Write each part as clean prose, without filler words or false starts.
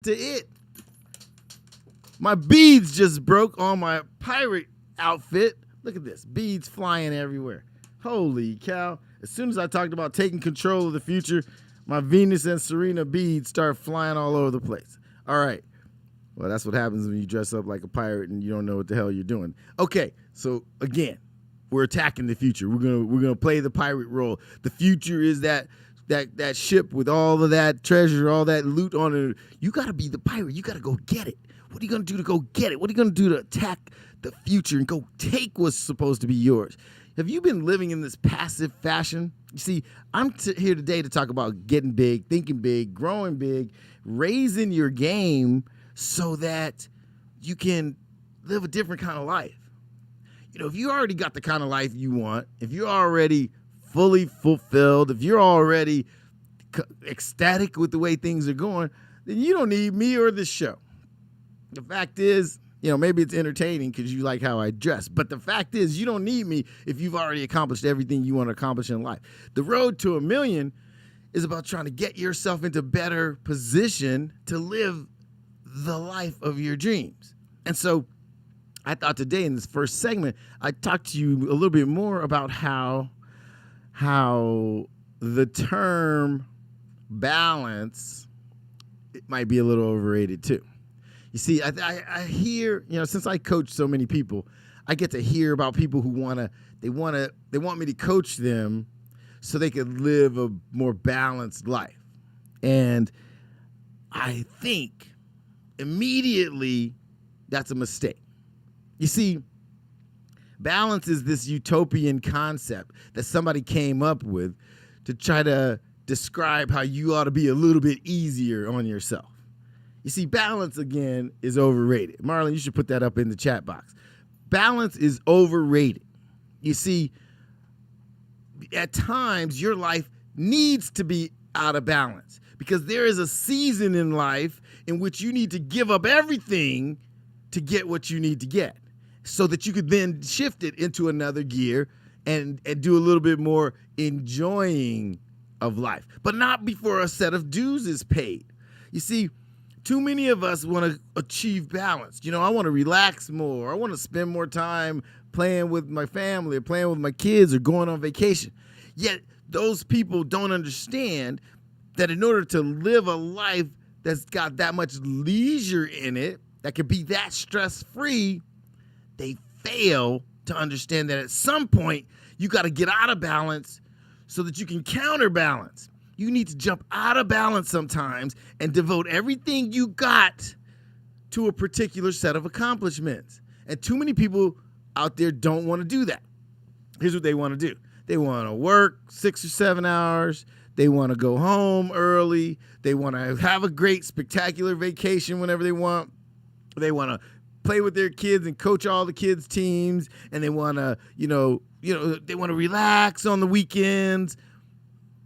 to it. My beads just broke on my pirate outfit. Look at this. Beads flying everywhere. Holy cow. As soon as I talked about taking control of the future, my Venus and Serena beads start flying all over the place. All right. Well, that's what happens when you dress up like a pirate and you don't know what the hell you're doing. Okay, so again, we're attacking the future. We're gonna play the pirate role. The future is that ship with all of that treasure, all that loot on it. You gotta be the pirate. You gotta go get it. What are you gonna do to go get it? What are you gonna do to attack the future and go take what's supposed to be yours? Have you been living in this passive fashion? You see, I'm here today to talk about getting big, thinking big, growing big, raising your game so that you can live a different kind of life. You know, if you already got the kind of life you want, if you're already fully fulfilled, if you're already ecstatic with the way things are going, then you don't need me or this show. The fact is, you know, maybe it's entertaining because you like how I dress, but the fact is you don't need me if you've already accomplished everything you want to accomplish in life. The road to $1 million is about trying to get yourself into better position to live the life of your dreams. And so I thought today in this first segment, I'd talk to you a little bit more about how the term balance, it might be a little overrated too. You see, I hear, you know, since I coach so many people, I get to hear about people who want me to coach them so they could live a more balanced life. And I think immediately that's a mistake. You see, balance is this utopian concept that somebody came up with to try to describe how you ought to be a little bit easier on yourself. You see, balance, again, is overrated. Marlon, you should put that up in the chat box. Balance is overrated. You see, at times, your life needs to be out of balance because there is a season in life in which you need to give up everything to get what you need to get so that you could then shift it into another gear and do a little bit more enjoying of life, but not before a set of dues is paid. You see, too many of us want to achieve balance. You know, I want to relax more. I want to spend more time playing with my family or playing with my kids or going on vacation. Yet those people don't understand that in order to live a life that's got that much leisure in it, that can be that stress-free, they fail to understand that at some point you got to get out of balance so that you can counterbalance. You need to jump out of balance sometimes and devote everything you got to a particular set of accomplishments. And too many people out there don't want to do that. Here's what they want to do. They want to work 6 or 7 hours. They want to go home early. They want to have a great, spectacular vacation whenever they want. They want to play with their kids and coach all the kids' teams. And they want to, they want to relax on the weekends,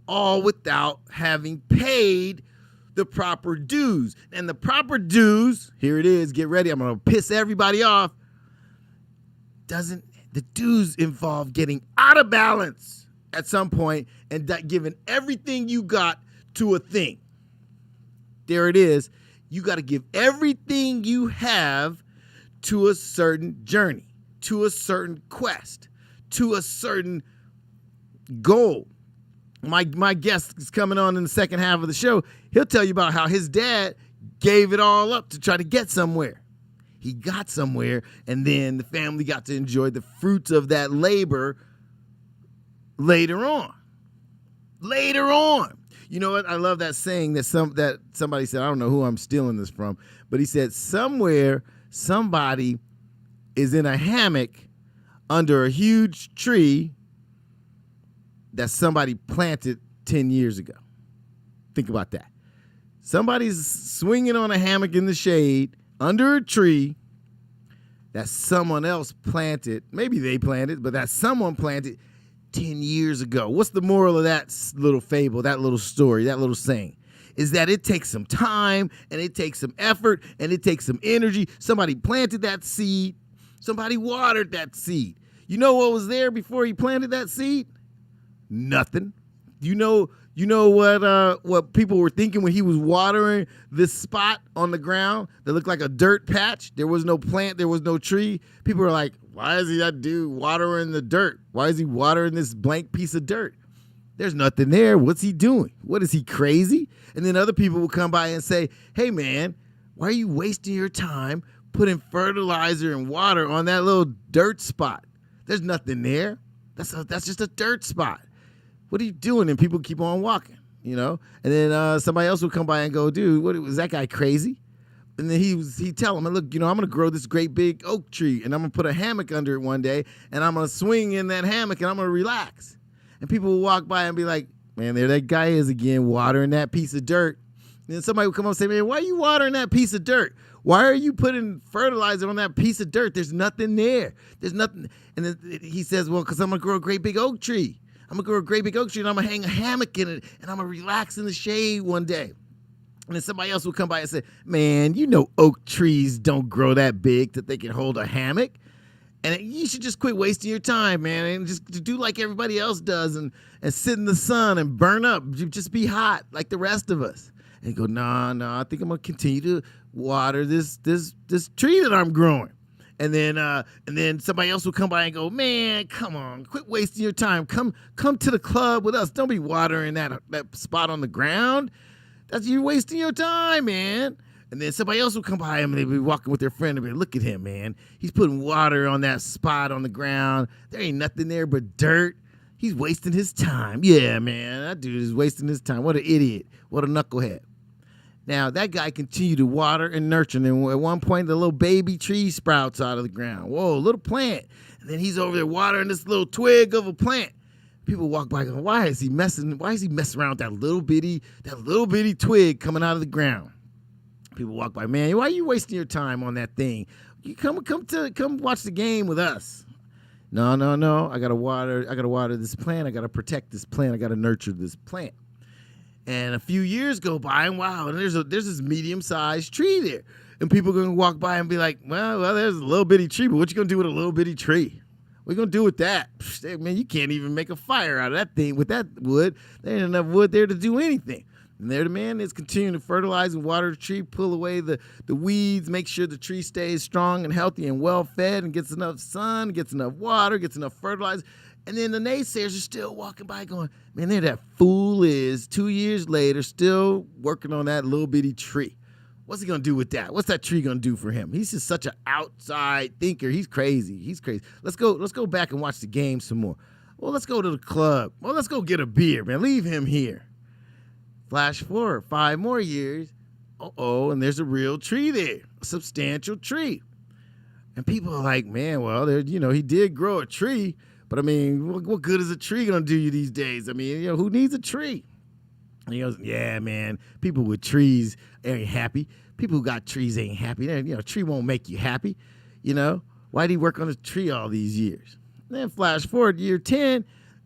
all without having paid the proper dues. And the proper dues, here it is, get ready, I'm going to piss everybody off. The dues involve getting out of balance at some point and giving everything you got to a thing. There it is. You got to give everything you have to a certain journey, to a certain quest, to a certain goal. My guest is coming on in the second half of the show. He'll tell you about how his dad gave it all up to try to get somewhere. He got somewhere, and then the family got to enjoy the fruits of that labor later on. Later on. You know what? I love that saying that somebody said. I don't know who I'm stealing this from, but he said somewhere somebody is in a hammock under a huge tree that somebody planted 10 years ago. Think about that. Somebody's swinging on a hammock in the shade under a tree that someone else planted. Maybe they planted, but that someone planted 10 years ago. What's the moral of that little fable, that little story, that little saying? Is that it takes some time and it takes some effort and it takes some energy. Somebody planted that seed. Somebody watered that seed. You know what was there before he planted that seed? Nothing. You know You know what people were thinking when he was watering this spot on the ground that looked like a dirt patch? There was no plant, there was no tree. People were like, why is that dude watering the dirt? Why is he watering this blank piece of dirt? There's nothing there. What's he doing? What is he, crazy? And then other people will come by and say, hey man, why are you wasting your time putting fertilizer and water on that little dirt spot? There's nothing there. That's just a dirt spot. What are you doing? And people keep on walking, you know? And then somebody else will come by and go, dude, what was that guy crazy? And then he'd tell him, look, you know, I'm going to grow this great big oak tree and I'm going to put a hammock under it one day and I'm going to swing in that hammock and I'm going to relax. And people will walk by and be like, man, there that guy is again watering that piece of dirt. And then somebody will come up and say, man, why are you watering that piece of dirt? Why are you putting fertilizer on that piece of dirt? There's nothing there. There's nothing. And then he says, well, because I'm going to grow a great big oak tree. I'm going to grow a great big oak tree and I'm going to hang a hammock in it and I'm going to relax in the shade one day. And then somebody else will come by and say, man, you know oak trees don't grow that big that they can hold a hammock. And you should just quit wasting your time, man, and just do like everybody else does and sit in the sun and burn up. Just be hot like the rest of us. And go, no, I think I'm going to continue to water this tree that I'm growing. And then somebody else will come by and go, man, come on, quit wasting your time. Come to the club with us. Don't be watering that spot on the ground. You're wasting your time, man. And then somebody else will come by and they'll be walking with their friend and be like, look at him, man. He's putting water on that spot on the ground. There ain't nothing there but dirt. He's wasting his time. Yeah, man, that dude is wasting his time. What an idiot. What a knucklehead. Now, that guy continued to water and nurture. And at one point, the little baby tree sprouts out of the ground. Whoa, little plant. And then he's over there watering this little twig of a plant. People walk by going, why is he messing around with that little bitty twig coming out of the ground? People walk by, man, why are you wasting your time on that thing? You come watch the game with us. No. I gotta water this plant. I gotta protect this plant. I gotta nurture this plant. And a few years go by, and wow, and there's this medium-sized tree there. And people are gonna walk by and be like, well, there's a little bitty tree, but what you gonna do with a little bitty tree? What you gonna do with that? Man, you can't even make a fire out of that thing with that wood. There ain't enough wood there to do anything. And there the man is continuing to fertilize and water the tree, pull away the weeds, make sure the tree stays strong and healthy and well fed and gets enough sun, gets enough water, gets enough fertilizer. And then the naysayers are still walking by going, man, there that fool is 2 years later still working on that little bitty tree. What's he going to do with that? What's that tree going to do for him? He's just such an outside thinker. He's crazy. Let's go back and watch the game some more. Well, let's go to the club. Well, let's go get a beer, man. Leave him here. Flash forward 5 more years. And there's a real tree there, a substantial tree. And people are like, man, well, he did grow a tree, but I mean, what good is a tree going to do you these days? I mean, who needs a tree? And he goes, yeah, man, people with trees ain't happy. People who got trees ain't happy. A tree won't make you happy. Why'd he work on a tree all these years? And then flash forward year 10,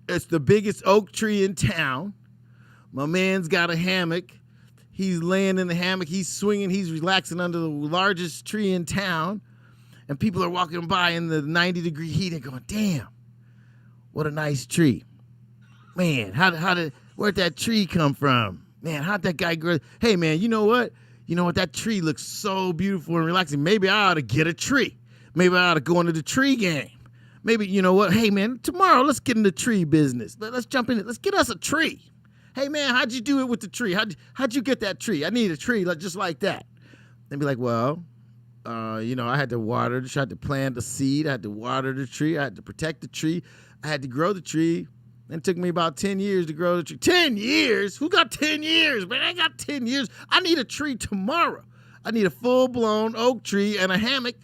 it's the biggest oak tree in town. My man's got a hammock. He's laying in the hammock. He's swinging. He's relaxing under the largest tree in town. And people are walking by in the 90-degree heat and going, damn, what a nice tree. Man, where'd that tree come from? Man, how'd that guy grow? Hey, man, you know what? That tree looks so beautiful and relaxing. Maybe I ought to get a tree. Maybe I ought to go into the tree game. Maybe, you know what? Hey, man, tomorrow let's get in the tree business. Let's jump in it. Let's get us a tree. Hey, man, how'd you do it with the tree? How'd you get that tree? I need a tree just like that. They'd be like, well, I had to water the tree. I had to plant the seed. I had to water the tree. I had to protect the tree. I had to grow the tree. It took me about 10 years to grow the tree. 10 years? Who got 10 years? Man, I got 10 years. I need a tree tomorrow. I need a full-blown oak tree and a hammock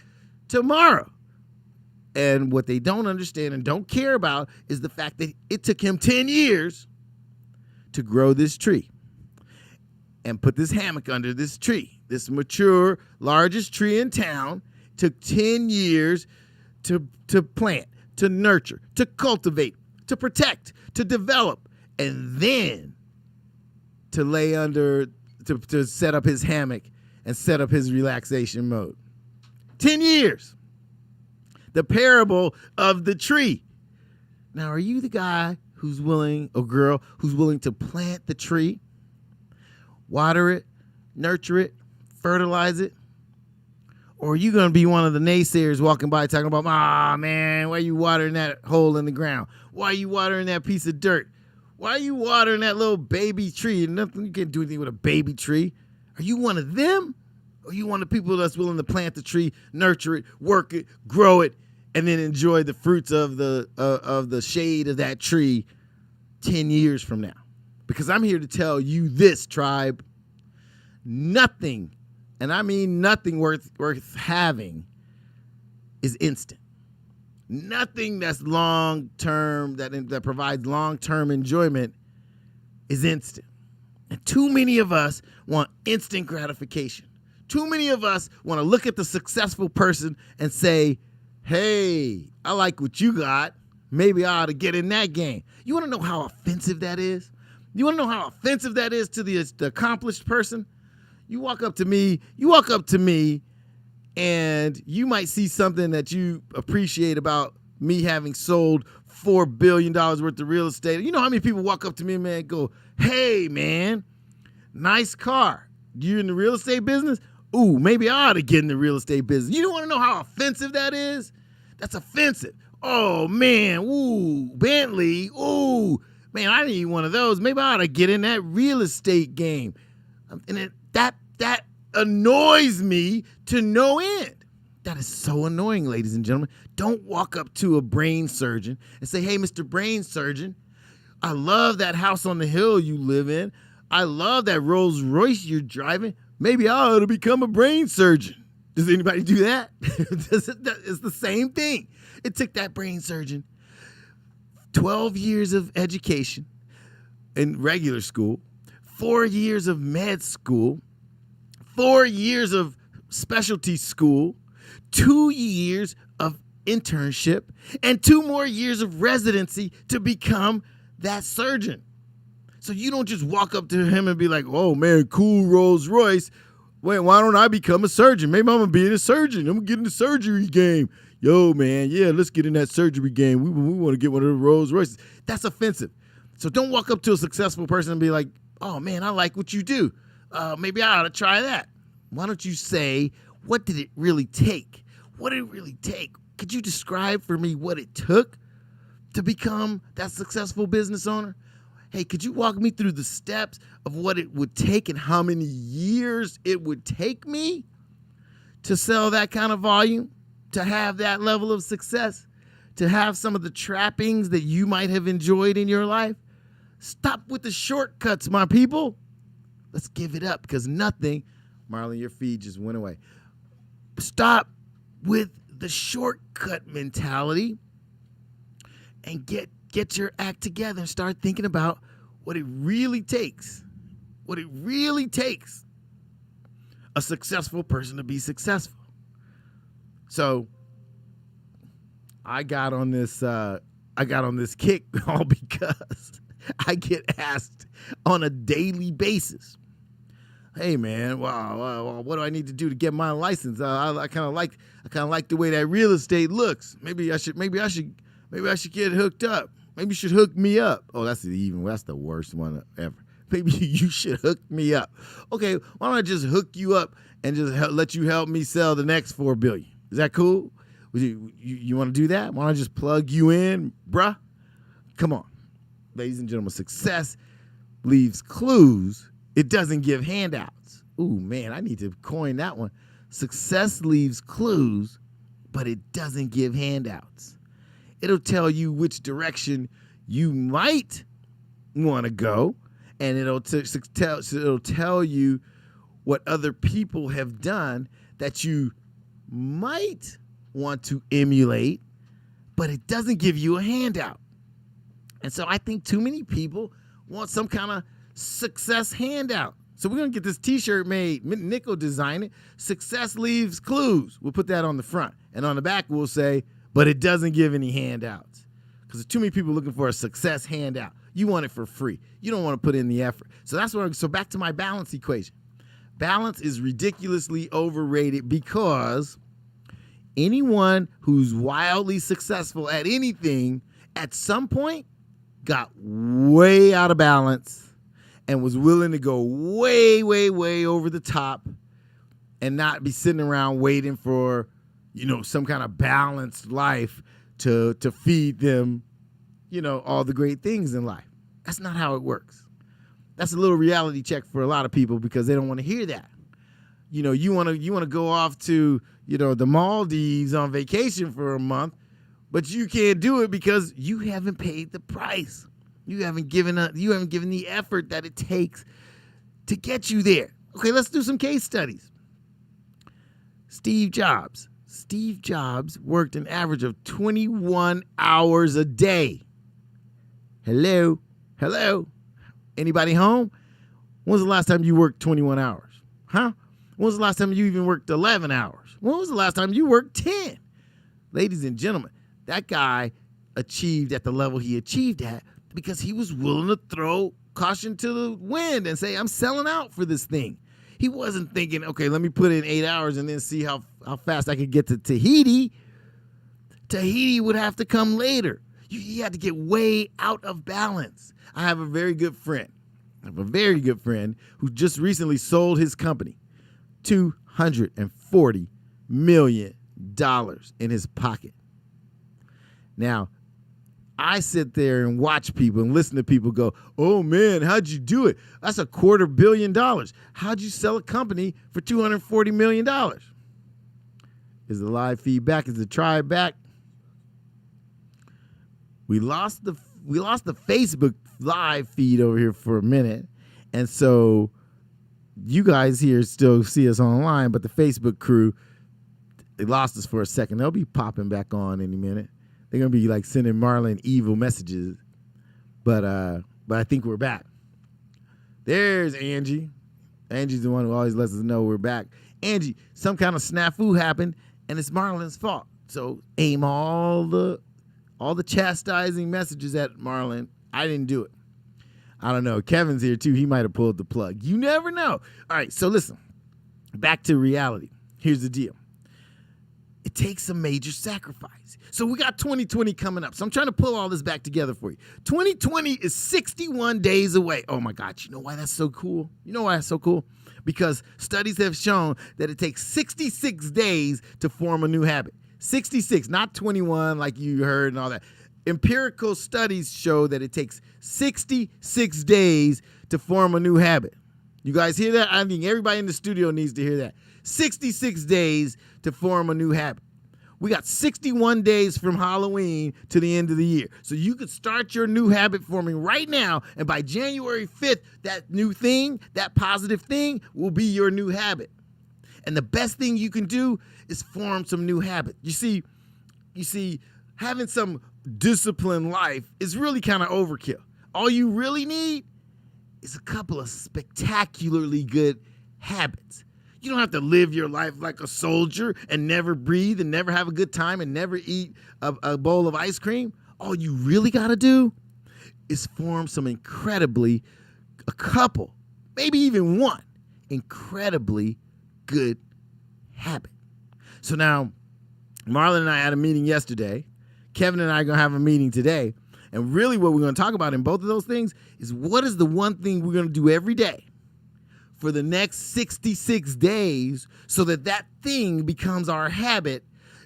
tomorrow. And what they don't understand and don't care about is the fact that it took him 10 years to grow this tree and put this hammock under this tree, this mature, largest tree in town. Took 10 years to plant, to nurture, to cultivate, to protect, to develop, and then to lay under, to set up his hammock and set up his relaxation mode. 10 years. The parable of the tree. Now, are you the guy who's willing, or girl who's willing to plant the tree, water it, nurture it, fertilize it? Or are you going to be one of the naysayers walking by talking about, man, why are you watering that hole in the ground? Why are you watering that piece of dirt? Why are you watering that little baby tree? Nothing, you can't do anything with a baby tree. Are you one of them? Or are you one of the people that's willing to plant the tree, nurture it, work it, grow it, and then enjoy the fruits of the shade of that tree 10 years from now? Because I'm here to tell you this, tribe. Nothing, and I mean nothing worth having, is instant. Nothing that's long-term, that provides long-term enjoyment, is instant. And too many of us want instant gratification. Too many of us want to look at the successful person and say, hey, I like what you got. Maybe I ought to get in that game. You want to know how offensive that is? You want to know how offensive that is to the accomplished person? You walk up to me, and you might see something that you appreciate about me having sold $4 billion worth of real estate. You know how many people walk up to me, man, and go, hey, man, nice car. You in the real estate business? Ooh, maybe I ought to get in the real estate business. You don't want to know how offensive that is? That's offensive. Oh, man, ooh, Bentley, ooh, man, I need one of those. Maybe I ought to get in that real estate game. And that annoys me to no end. That is so annoying, ladies and gentlemen. Don't walk up to a brain surgeon and say, hey, Mr. Brain Surgeon, I love that house on the hill you live in. I love that Rolls Royce you're driving. Maybe I ought to become a brain surgeon. Does anybody do that? It's the same thing. It took that brain surgeon 12 years of education in regular school, 4 years of med school, 4 years of specialty school, 2 years of internship, and 2 more years of residency to become that surgeon. So you don't just walk up to him and be like, oh, man, cool Rolls Royce. Wait, why don't I become a surgeon? Maybe I'm going to be a surgeon. I'm going to get in the surgery game. Yo, man, yeah, let's get in that surgery game. We want to get one of the Rolls Royces. That's offensive. So don't walk up to a successful person and be like, oh, man, I like what you do. Maybe I ought to try that. Why don't you say, what did it really take? What did it really take? Could you describe for me what it took to become that successful business owner? Hey, could you walk me through the steps of what it would take and how many years it would take me to sell that kind of volume, to have that level of success, to have some of the trappings that you might have enjoyed in your life? Stop with the shortcuts, my people. Let's give it up, because nothing, Marlon, your feed just went away. Stop with the shortcut mentality and get your act together and start thinking about what it really takes. What it really takes a successful person to be successful. So I got on this kick all because I get asked on a daily basis, hey man, wow, what do I need to do to get my license? I kind of like the way that real estate looks. Maybe I should get hooked up. Maybe you should hook me up. Oh, that's the worst one ever. Maybe you should hook me up. Okay, why don't I just hook you up and just let you help me sell the next $4 billion? Is that cool? You want to do that? Why don't I just plug you in, bruh? Come on. Ladies and gentlemen, success leaves clues. It doesn't give handouts. Ooh, man, I need to coin that one. Success leaves clues, but it doesn't give handouts. It'll tell you which direction you might want to go, and it'll tell you what other people have done that you might want to emulate, but it doesn't give you a handout. And so I think too many people want some kind of success handout. So we're going to get this t-shirt made. Nick will design it. Success leaves clues. We'll put that on the front. And on the back, we'll say, but it doesn't give any handouts. Because there's too many people looking for a success handout. You want it for free. You don't want to put in the effort. So back to my balance equation. Balance is ridiculously overrated because anyone who's wildly successful at anything at some point got way out of balance and was willing to go way, way, way over the top and not be sitting around waiting for, some kind of balanced life to feed them, all the great things in life. That's not how it works. That's a little reality check for a lot of people because they don't want to hear that. You want to go off to, the Maldives on vacation for a month, but you can't do it because you haven't paid the price. You haven't given the effort that it takes to get you there. Okay, let's do some case studies. Steve Jobs. Steve Jobs worked an average of 21 hours a day. Hello? Anybody home? When was the last time you worked 21 hours? Huh? When was the last time you even worked 11 hours? When was the last time you worked 10? Ladies and gentlemen, that guy achieved at the level he achieved at because he was willing to throw caution to the wind and say, I'm selling out for this thing. He wasn't thinking, okay, let me put in 8 hours and then see how fast I could get to Tahiti. Tahiti would have to come later. You had to get way out of balance. I have a very good friend. Who just recently sold his company. $240 million in his pocket. Now, I sit there and watch people and listen to people go, oh man, how'd you do it? That's $250 million. How'd you sell a company for $240 million? Is the live feedback? Is the try back? We lost the Facebook live feed over here for a minute. And so you guys here still see us online, but the Facebook crew, they lost us for a second. They'll be popping back on any minute. They're going to be like sending Marlon evil messages. But I think we're back. There's Angie. Angie's the one who always lets us know we're back. Angie, some kind of snafu happened, and it's Marlon's fault. So aim all the chastising messages at Marlon. I didn't do it. I don't know. Kevin's here too. He might have pulled the plug. You never know. All right, so listen. Back to reality. Here's the deal. It takes a major sacrifice. So we got 2020 coming up. So I'm trying to pull all this back together for you. 2020 is 61 days away. Oh my God, you know why that's so cool? Because studies have shown that it takes 66 days to form a new habit. 66, not 21 like you heard and all that. Empirical studies show that it takes 66 days to form a new habit. You guys hear that? I think everybody in the studio needs to hear that. 66 days to form a new habit. We got 61 days from Halloween to the end of the year. So you could start your new habit forming right now, and by January 5th, that new thing, that positive thing, will be your new habit. And the best thing you can do is form some new habit. You see, having some disciplined life is really kind of overkill. All you really need is a couple of spectacularly good habits. You don't have to live your life like a soldier and never breathe and never have a good time and never eat a bowl of ice cream. All you really got to do is form a couple, maybe even one, incredibly good habit. So now, Marlon and I had a meeting yesterday. Kevin and I are going to have a meeting today. And really what we're going to talk about in both of those things is what is the one thing we're going to do every day for the next 66 days so that thing becomes our habit,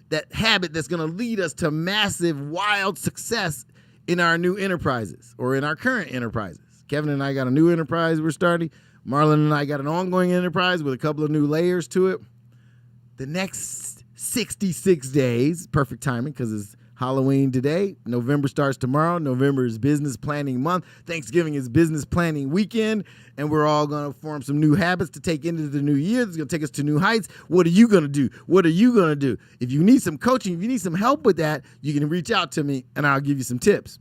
that habit that's going to lead us to massive, wild success in our new enterprises or in our current enterprises. Kevin and I got a new enterprise we're starting. Marlon and I got an ongoing enterprise with a couple of new layers to it. The next 66 days, perfect timing because it's Halloween today. November starts tomorrow. November is business planning month. Thanksgiving is business planning weekend. And we're all going to form some new habits to take into the new year. It's going to take us to new heights. What are you going to do? What are you going to do? If you need some coaching, if you need some help with that, you can reach out to me and I'll give you some tips.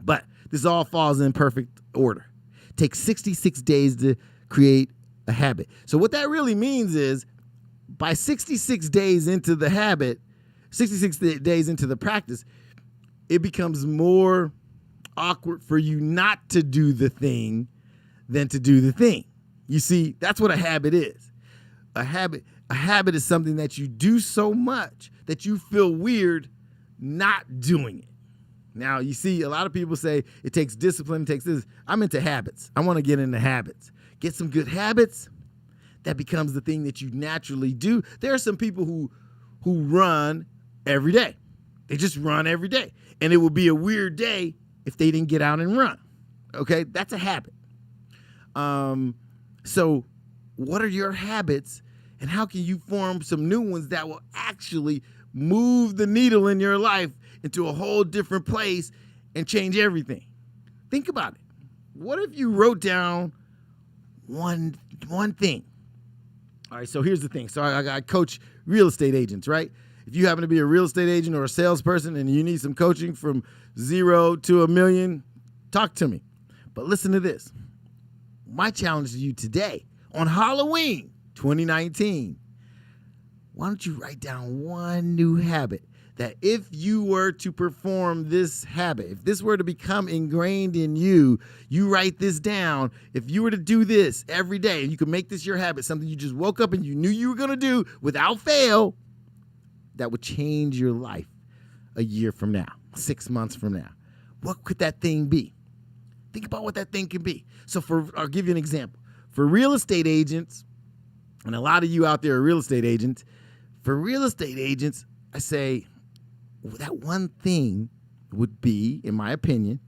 But this all falls in perfect order. It takes 66 days to create a habit. So what that really means is by 66 days into the habit, 66 days into the practice, it becomes more awkward for you not to do the thing than to do the thing. You see, that's what a habit is. A habit is something that you do so much that you feel weird not doing it. Now, you see, a lot of people say it takes discipline, it takes this. I'm into habits. I want to get into habits. Get some good habits. That becomes the thing that you naturally do. There are some people who run every day. They just run every day. And it would be a weird day if they didn't get out and run. Okay? That's a habit. So what are your habits, and how can you form some new ones that will actually move the needle in your life into a whole different place and change everything? Think about it. What if you wrote down one thing? All right, so here's the thing. So I coach real estate agents, right? If you happen to be a real estate agent or a salesperson and you need some coaching from 0 to $1 million, talk to me. But listen to this. My challenge to you today on Halloween 2019, why don't you write down one new habit that if you were to perform this habit, if this were to become ingrained in you, you write this down. If you were to do this every day, and you could make this your habit, something you just woke up and you knew you were going to do without fail, that would change your life a year from now, 6 months from now. What could that thing be? Think about what that thing can be. So I'll give you an example. For real estate agents, and a lot of you out there are real estate agents, for real estate agents, I say, that one thing would be, in my opinion,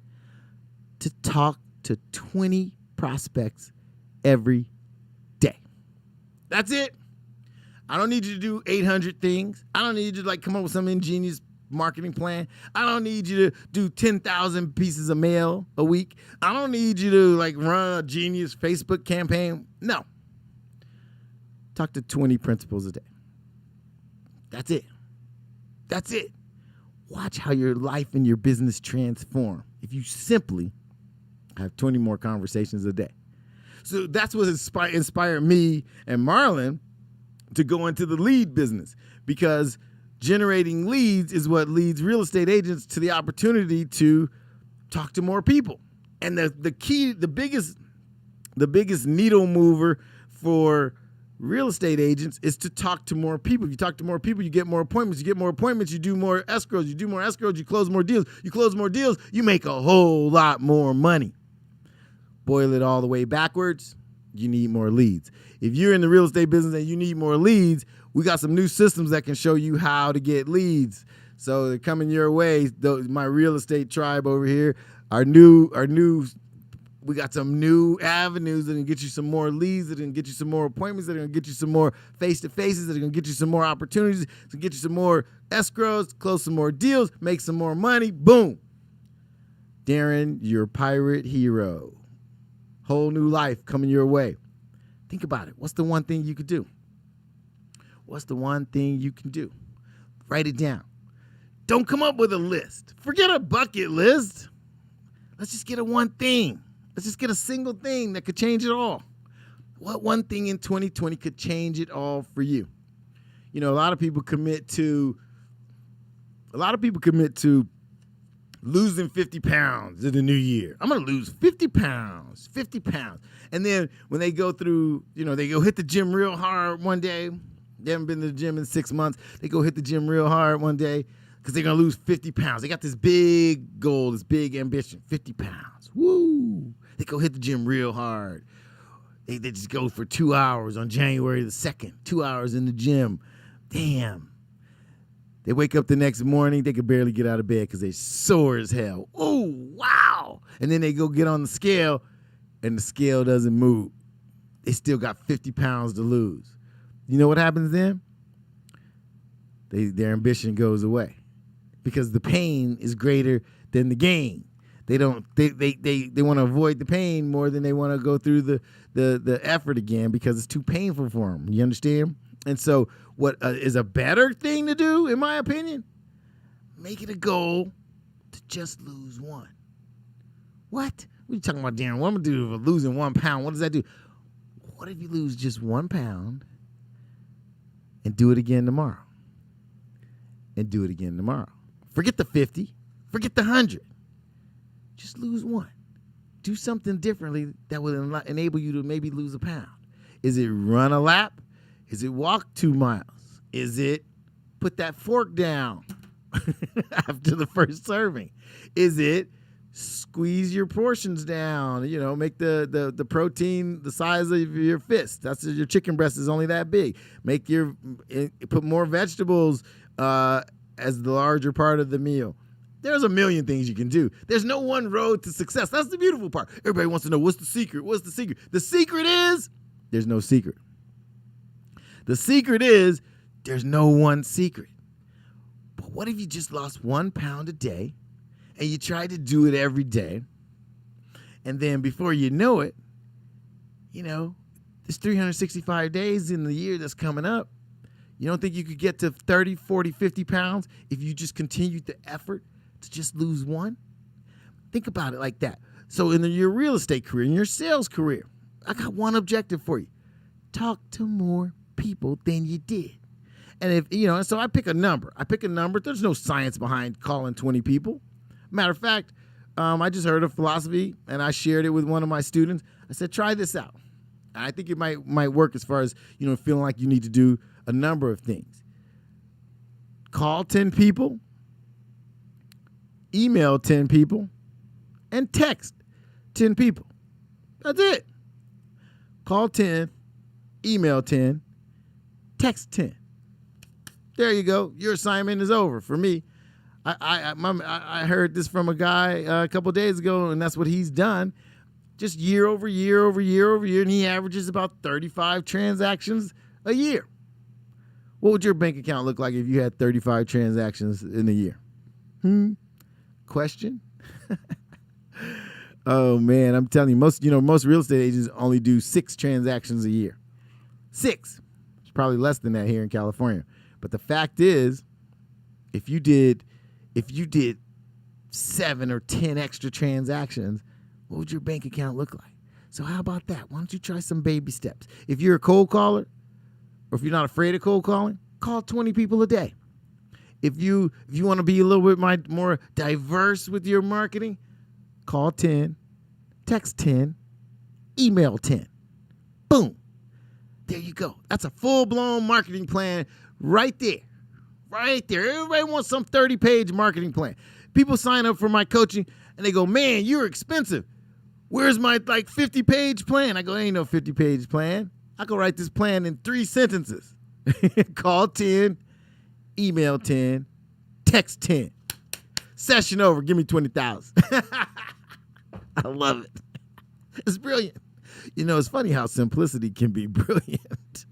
to talk to 20 prospects every day. That's it. I don't need you to do 800 things. I don't need you to come up with some ingenious marketing plan. I don't need you to do 10,000 pieces of mail a week. I don't need you to run a genius Facebook campaign. No. Talk to 20 principals a day. That's it. That's it. Watch how your life and your business transform if you simply have 20 more conversations a day. So that's what inspired me and Marlon to go into the lead business, because generating leads is what leads real estate agents to the opportunity to talk to more people. And the key, the biggest needle mover for real estate agents is to talk to more people. If you talk to more people, you get more appointments. You get more appointments, you do more escrows. You do more escrows, you close more deals. You close more deals, you make a whole lot more money. Boil it all the way backwards, you need more leads. If you're in the real estate business and you need more leads, we got some new systems that can show you how to get leads. So they're coming your way. My real estate tribe over here, we got some new avenues that are going to get you some more leads, that are going to get you some more appointments, that are going to get you some more face-to-faces, that are going to get you some more opportunities, to get you some more escrows, close some more deals, make some more money. Boom. Daron, your pirate hero. Whole new life coming your way. Think about it. What's the one thing you could do? What's the one thing you can do? Write it down. Don't come up with a list. Forget a bucket list. Let's just get a one thing. Let's just get a single thing that could change it all. What one thing in 2020 could change it all for you? You know, a lot of people commit to losing 50 pounds in the new year. I'm going to lose 50 pounds. And then when they go through, they go hit the gym real hard one day. They haven't been to the gym in 6 months. They go hit the gym real hard one day because they're going to lose 50 pounds. They got this big goal, this big ambition, 50 pounds. Woo! They go hit the gym real hard. They just go for 2 hours on January the 2nd, 2 hours in the gym. Damn. They wake up the next morning, they could barely get out of bed because they're sore as hell. Oh, wow. And then they go get on the scale, and the scale doesn't move. They still got 50 pounds to lose. You know what happens then? Their ambition goes away because the pain is greater than the gain. They want to avoid the pain more than they want to go through the effort again because it's too painful for them. You understand? And so what is a better thing to do, in my opinion? Make it a goal to just lose one. What? What are you talking about, Daron? What am I going to do if I'm losing 1 pound? What does that do? What if you lose just 1 pound and do it again tomorrow? And do it again tomorrow. Forget the 50. Forget the 100. Just lose one. Do something differently that would enable you to maybe lose a pound. Is it run a lap? Is it walk 2 miles? Is it put that fork down after the first serving? Is it squeeze your portions down, make the protein the size of your fist? That's your chicken breast is only that big. Put more vegetables as the larger part of the meal. There's a million things you can do. There's no one road to success. That's the beautiful part. Everybody wants to know, what's the secret? What's the secret? The secret is there's no secret. The secret is there's no one secret. But what if you just lost 1 pound a day and you tried to do it every day? And then before you know it, there's 365 days in the year that's coming up. You don't think you could get to 30, 40, 50 pounds if you just continued the effort to just lose one? Think about it like that. So in your real estate career, in your sales career, I got one objective for you. Talk to more people than you did. And so I pick a number. There's no science behind calling 20 people. Matter of fact, I just heard a philosophy and I shared it with one of my students. I said, try this out. I think it might work as far as, feeling like you need to do a number of things. Call 10 people, email 10 people, and text 10 people. That's it. Call 10, email 10, text 10. There you go. Your assignment is over. For me, I heard this from a guy a couple of days ago, and that's what he's done. Just year over year over year over year, and he averages about 35 transactions a year. What would your bank account look like if you had 35 transactions in a year? Question? Oh, man, I'm telling you, most real estate agents only do 6 transactions a year. 6. It's probably less than that here in California. But the fact is, if you did 7 or 10 extra transactions, what would your bank account look like? So how about that? Why don't you try some baby steps? If you're a cold caller, or if you're not afraid of cold calling, call 20 people a day. If you want to be a little bit more diverse with your marketing, call 10, text 10, email 10. Boom. There you go. That's a full-blown marketing plan right there. Right there. Everybody wants some 30-page marketing plan. People sign up for my coaching, and they go, man, you're expensive. Where's my 50-page plan? I go, ain't no 50-page plan. I can write this plan in 3 sentences. Call 10, email 10, text 10. Session over. Give me 20,000. I love it. It's brilliant. It's funny how simplicity can be brilliant.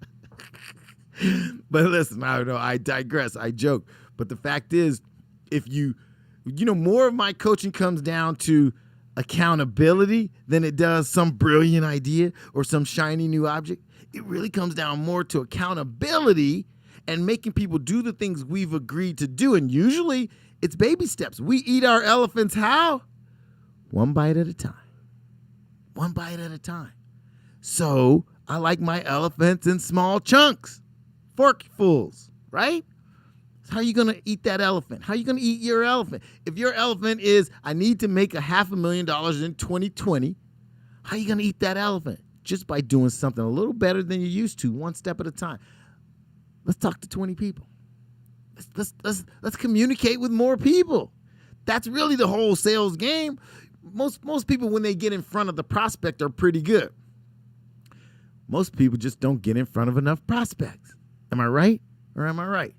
But listen, I don't know. I digress. I joke. But the fact is, if more of my coaching comes down to accountability than it does some brilliant idea or some shiny new object. It really comes down more to accountability and making people do the things we've agreed to do. And usually it's baby steps. We eat our elephants how? One bite at a time. One bite at a time. So I like my elephants in small chunks, forkfuls, right? How are you going to eat that elephant? How are you going to eat your elephant? If your elephant is, I need to make $500,000 in 2020, how are you going to eat that elephant? Just by doing something a little better than you used to, one step at a time. Let's talk to 20 people. Let's communicate with more people. That's really the whole sales game. Most people, when they get in front of the prospect, are pretty good. Most people just don't get in front of enough prospects. Am I right or am I right?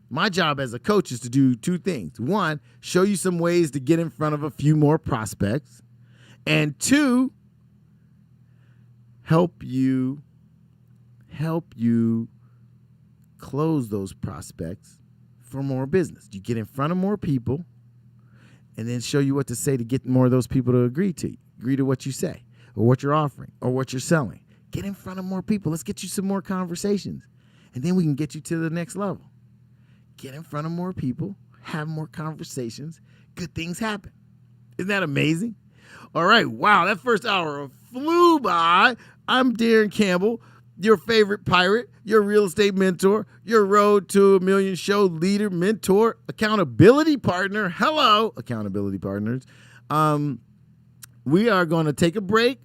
My job as a coach is to do 2 things. 1, show you some ways to get in front of a few more prospects. And 2, help you close those prospects for more business. You get in front of more people and then show you what to say to get more of those people to agree to what you say or what you're offering or what you're selling. Get in front of more people. Let's get you some more conversations, and then we can get you to the next level. Get in front of more people, have more conversations, good things happen. Isn't that amazing? All right, wow, that first hour flew by. I'm Daron Campbell, your favorite pirate, your real estate mentor, your Road to a Million show leader, mentor, accountability partner. Hello, accountability partners. We are going to take a break.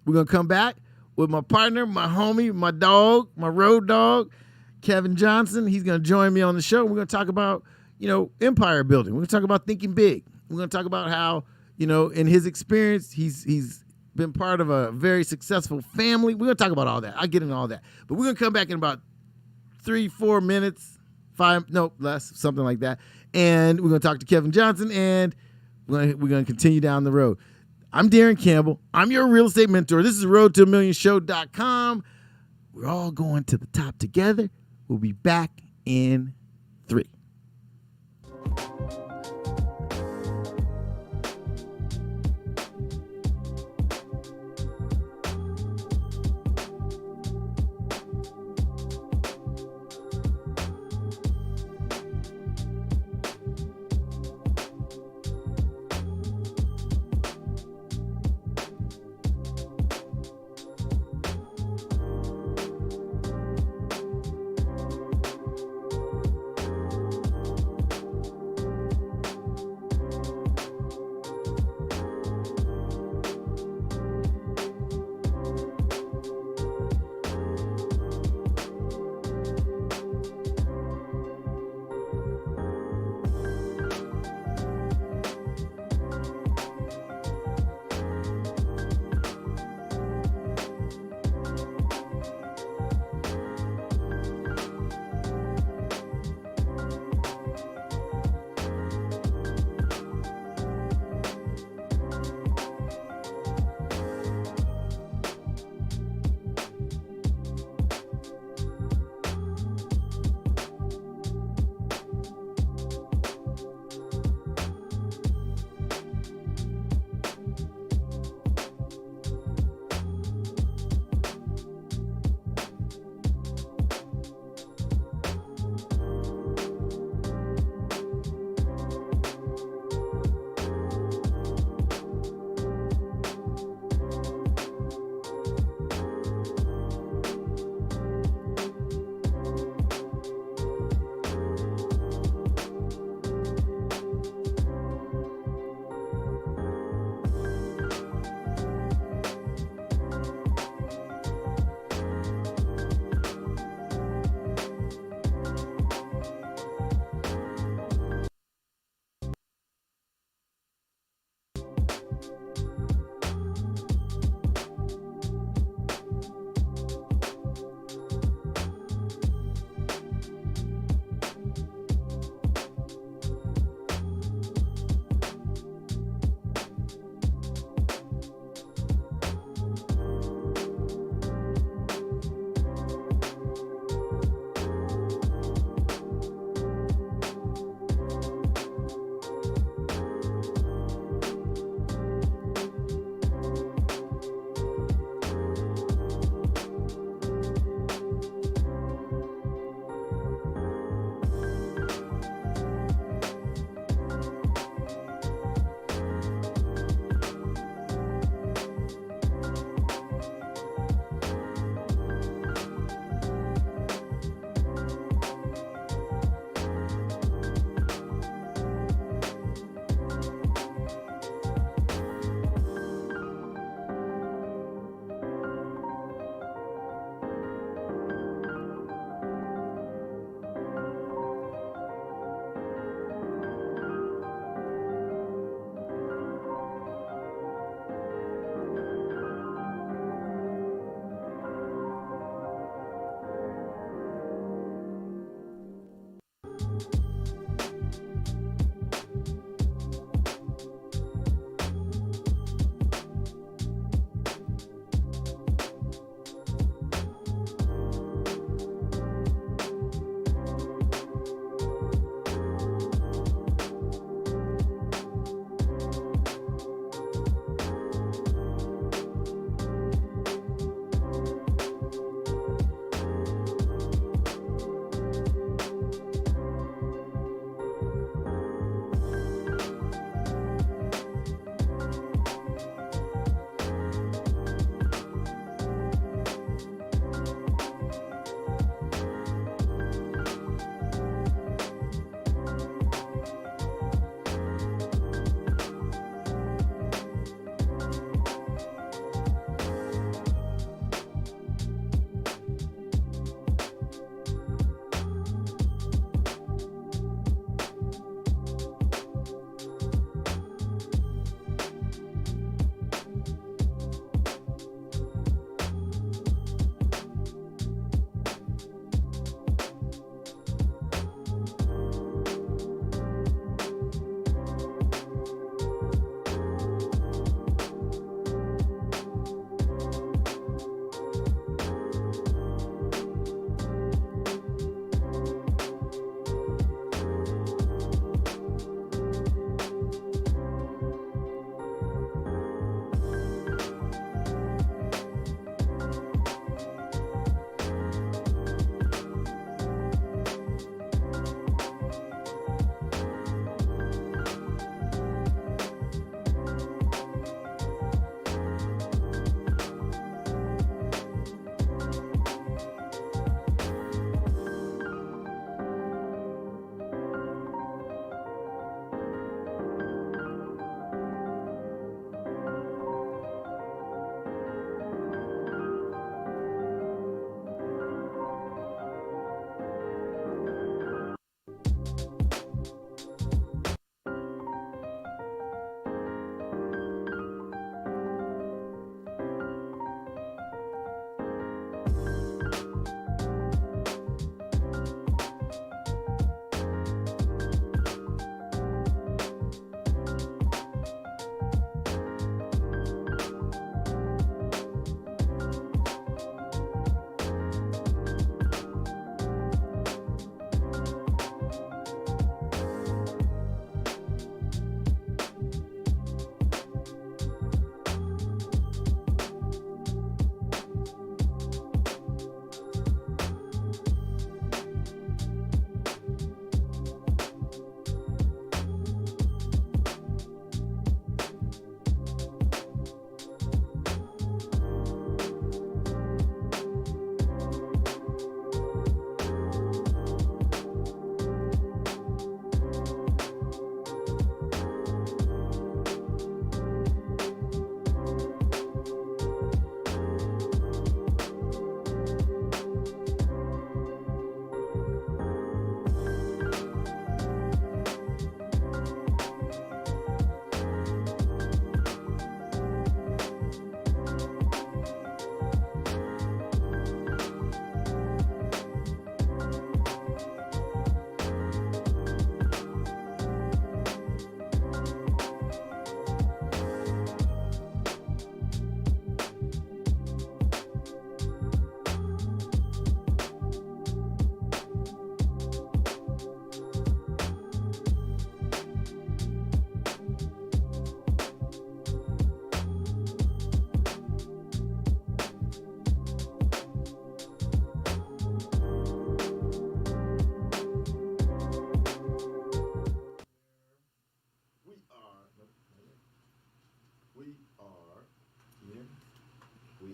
We're going to come back with my partner, my homie, my dog, my road dog, Kevin Johnson. He's going to join me on the show. We're going to talk about, empire building. We're going to talk about thinking big. We're going to talk about how, in his experience, he's been part of a very successful family. We're going to talk about all that. I'll get into all that. But we're going to come back in about 3-4 minutes, less, something like that. And we're going to talk to Kevin Johnson, and we're going to continue down the road. I'm Daron Campbell. I'm your real estate mentor. This is roadtoamillionshow.com. We're all going to the top together. We'll be back in 3.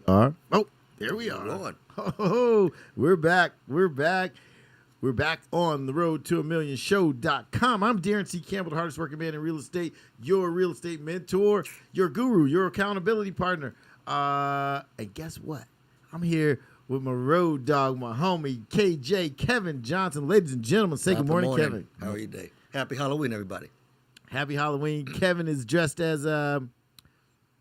are. Oh, there we are. We're on. Oh, we're back. We're back. We're back on the road to $1,000,000show.com. I'm Daron C. Campbell, the hardest working man in real estate, your real estate mentor, your guru, your accountability partner. And guess what? I'm here with my road dog, my homie, KJ, Kevin Johnson. Ladies and gentlemen, say good morning, Kevin. How are you today? Happy Halloween, everybody. Happy Halloween. Kevin is dressed as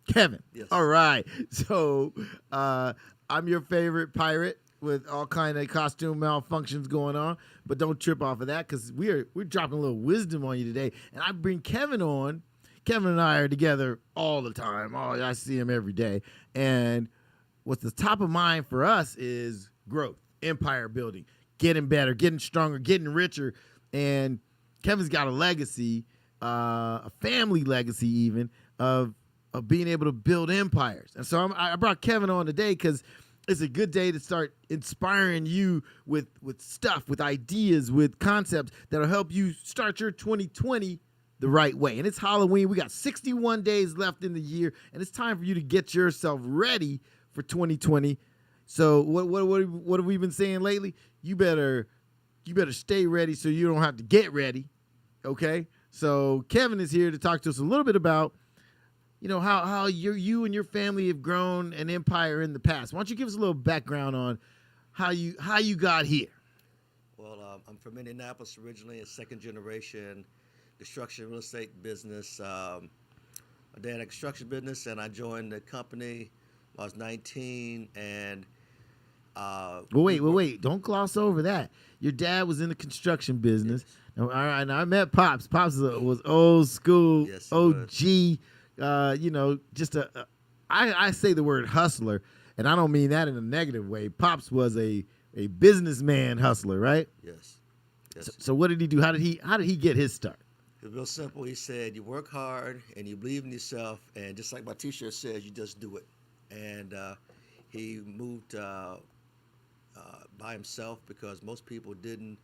Kevin. Yes. All right. So I'm your favorite pirate with all kind of costume malfunctions going on, but don't trip off of that because we're dropping a little wisdom on you today. And I bring Kevin on. Kevin and I are together all the time. Oh, I see him every day. And what's the top of mind for us is growth, empire building, getting better, getting stronger, getting richer. And Kevin's got a legacy, a family legacy even, of being able to build empires. And so I brought Kevin on today because it's a good day to start inspiring you with stuff, with ideas, with concepts that'll help you start your 2020 the right way. And it's Halloween. We got 61 days left in the year, and it's time for you to get yourself ready for 2020. So what have we been saying lately? You better stay ready so you don't have to get ready. Okay? So Kevin is here to talk to us a little bit about how you and your family have grown an empire in the past. Why don't you give us a little background on how you got here? Well, I'm from Indianapolis originally, a second generation construction real estate business. My dad had a construction business, and I joined the company when I was 19. And wait! Don't gloss over that. Your dad was in the construction business. Yes. All right, now I met Pops. Pops was old school, Yes, OG. I say the word hustler, and I don't mean that in a negative way. Pops was a businessman hustler, right? Yes. So what did he do? How did he get his start? It was real simple. He said, you work hard and you believe in yourself, and just like my T-shirt says, you just do it. And he moved by himself because most people didn't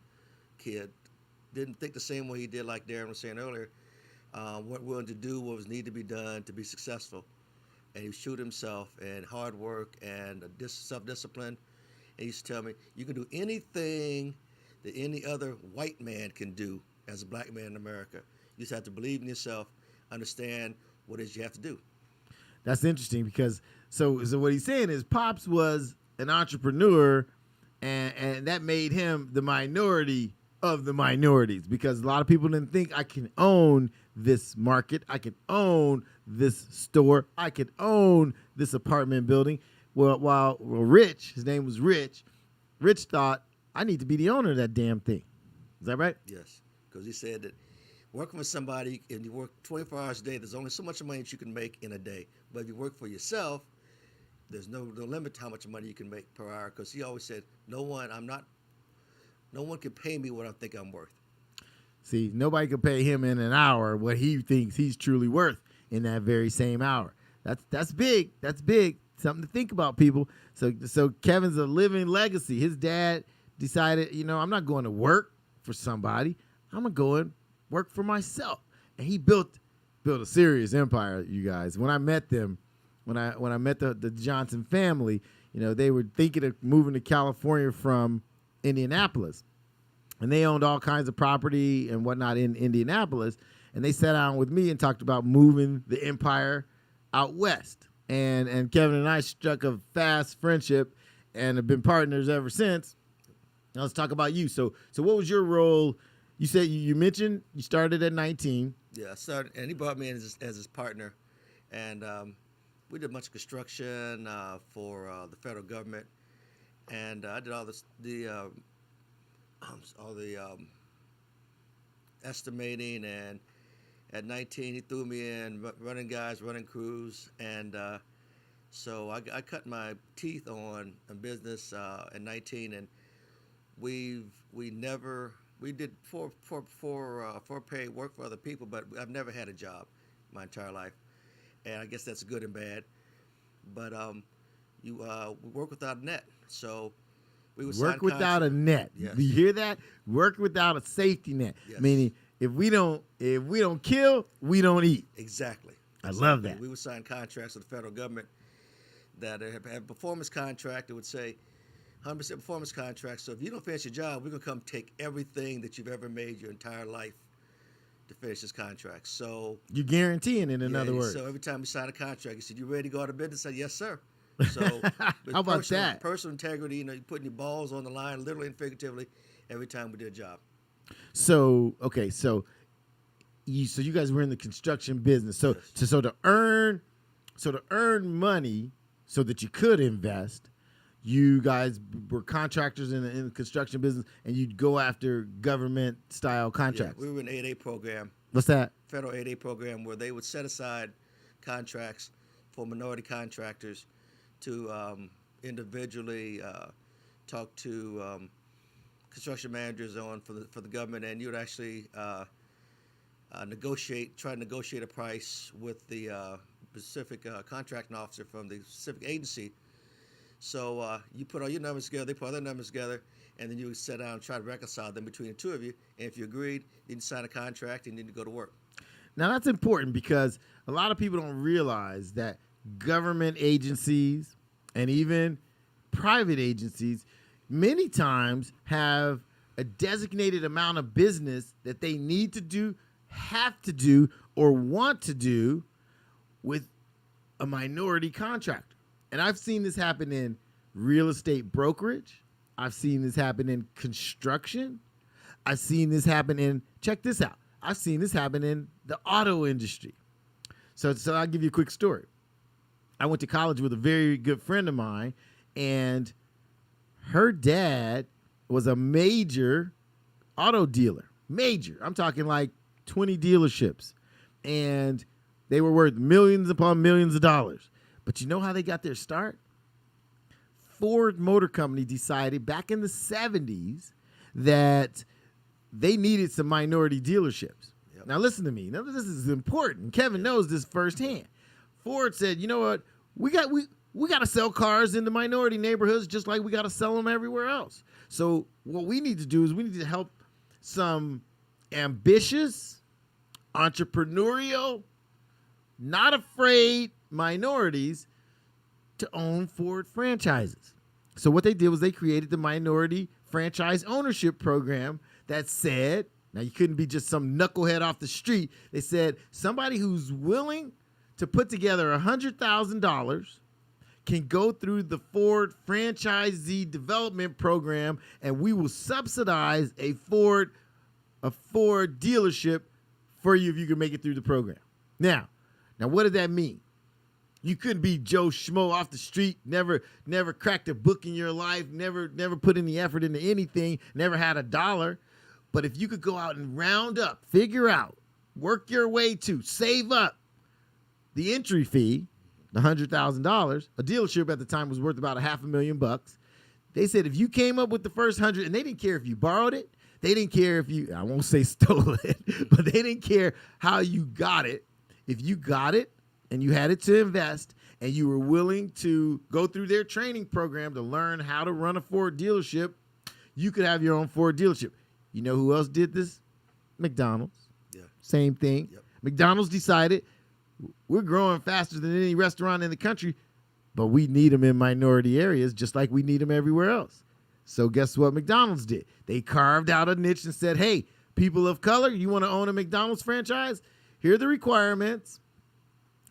think the same way he did, like Daron was saying earlier. Weren't willing to do what was needed to be done to be successful. And he showed himself and hard work and self-discipline. And he used to tell me, you can do anything that any other white man can do as a black man in America. You just have to believe in yourself, understand what it is you have to do. That's interesting because so what he's saying is Pops was an entrepreneur, and that made him the minority of the minorities because a lot of people didn't think I can own this market, I can own this store, I could own this apartment building. While Rich, his name was Rich thought I need to be the owner of that damn thing. Is that right? Yes, because he said that working with somebody, and you work 24 hours a day, there's only so much money that you can make in a day. But if you work for yourself, there's no limit to how much money you can make per hour. Because he always said, no one can pay me what I think I'm worth. See, nobody can pay him in an hour what he thinks he's truly worth in that very same hour. That's big. That's big. Something to think about, people. So Kevin's a living legacy. His dad decided, I'm not going to work for somebody. I'm going to go and work for myself. And he built a serious empire, you guys. When I met them, when I met the Johnson family, they were thinking of moving to California from Indianapolis. And they owned all kinds of property and whatnot in Indianapolis. And they sat down with me and talked about moving the empire out west. And Kevin and I struck a fast friendship and have been partners ever since. Now let's talk about you. So what was your role? You said you mentioned you started at 19. Yeah, I started, and he brought me in as his partner. And we did much construction for the federal government. And I did all the estimating, and at 19 he threw me in running guys, running crews, and so I cut my teeth on business at 19, and we did for paid work for other people, but I've never had a job my entire life, and I guess that's good and bad. But we work without a net, so we would work without a net. Yes. Do you hear that? Work without a safety net. Yes. Meaning, if we don't kill, we don't eat. Exactly. I love that. We would sign contracts with the federal government that have a performance contract that would say 100% performance contract. So if you don't finish your job, we're going to come take everything that you've ever made your entire life to finish this contract. So You're guaranteeing it, in other words. So every time we sign a contract, you said, "You ready to go out of business?" I said, "Yes, sir." So how about that? Personal integrity, you're putting your balls on the line, literally and figuratively, every time we do a job. So okay, so you guys were in the construction business. So Yes. to earn money so that you could invest, you guys were contractors in the construction business, and you'd go after government style contracts. Yeah, we were in an 8A program, What's that? federal 8A program, where they would set aside contracts for minority contractors to individually talk to construction managers for the government, and you would actually try to negotiate a price with the specific contracting officer from the specific agency. So you put all your numbers together, they put all their numbers together, and then you would sit down and try to reconcile them between the two of you. And if you agreed, then you sign a contract and then you go to work. Now that's important because a lot of people don't realize that government agencies and even private agencies many times have a designated amount of business that they need to do, have to do, or want to do with a minority contractor. And I've seen this happen in real estate brokerage. I've seen this happen in construction. I've seen this happen in, check this out, I've seen this happen in the auto industry. So I'll give you a quick story. I went to college with a very good friend of mine, and her dad was a major auto dealer. Major. I'm talking like 20 dealerships. And they were worth millions upon millions of dollars. But you know how they got their start? Ford Motor Company decided back in the 70s that they needed some minority dealerships. Yep. Now listen to me. Now this is important. Kevin knows this firsthand. Ford said, "You know what? We got to sell cars in the minority neighborhoods just like we got to sell them everywhere else. So what we need to do is we need to help some ambitious, entrepreneurial, not afraid minorities to own Ford franchises." So what they did was they created the minority franchise ownership program that said, now you couldn't be just some knucklehead off the street. They said somebody who's willing to put together $100,000 can go through the Ford franchisee development program, and we will subsidize a Ford dealership for you if you can make it through the program. Now what did that mean? You couldn't be Joe Schmo off the street, never cracked a book in your life, never put any effort into anything, never had a dollar. But if you could go out and round up, figure out, work your way to, save up the entry fee, the $100,000, a dealership at the time was worth about $500,000. They said if you came up with the first 100, and they didn't care if you borrowed it, they didn't care if you, I won't say stole it, but they didn't care how you got it. If you got it and you had it to invest and you were willing to go through their training program to learn how to run a Ford dealership, you could have your own Ford dealership. You know who else did this? McDonald's. Yeah. Same thing. Yep. McDonald's decided we're growing faster than any restaurant in the country, but we need them in minority areas just like we need them everywhere else. So guess what McDonald's did? They carved out a niche and said, hey, people of color, you want to own a McDonald's franchise? Here are the requirements.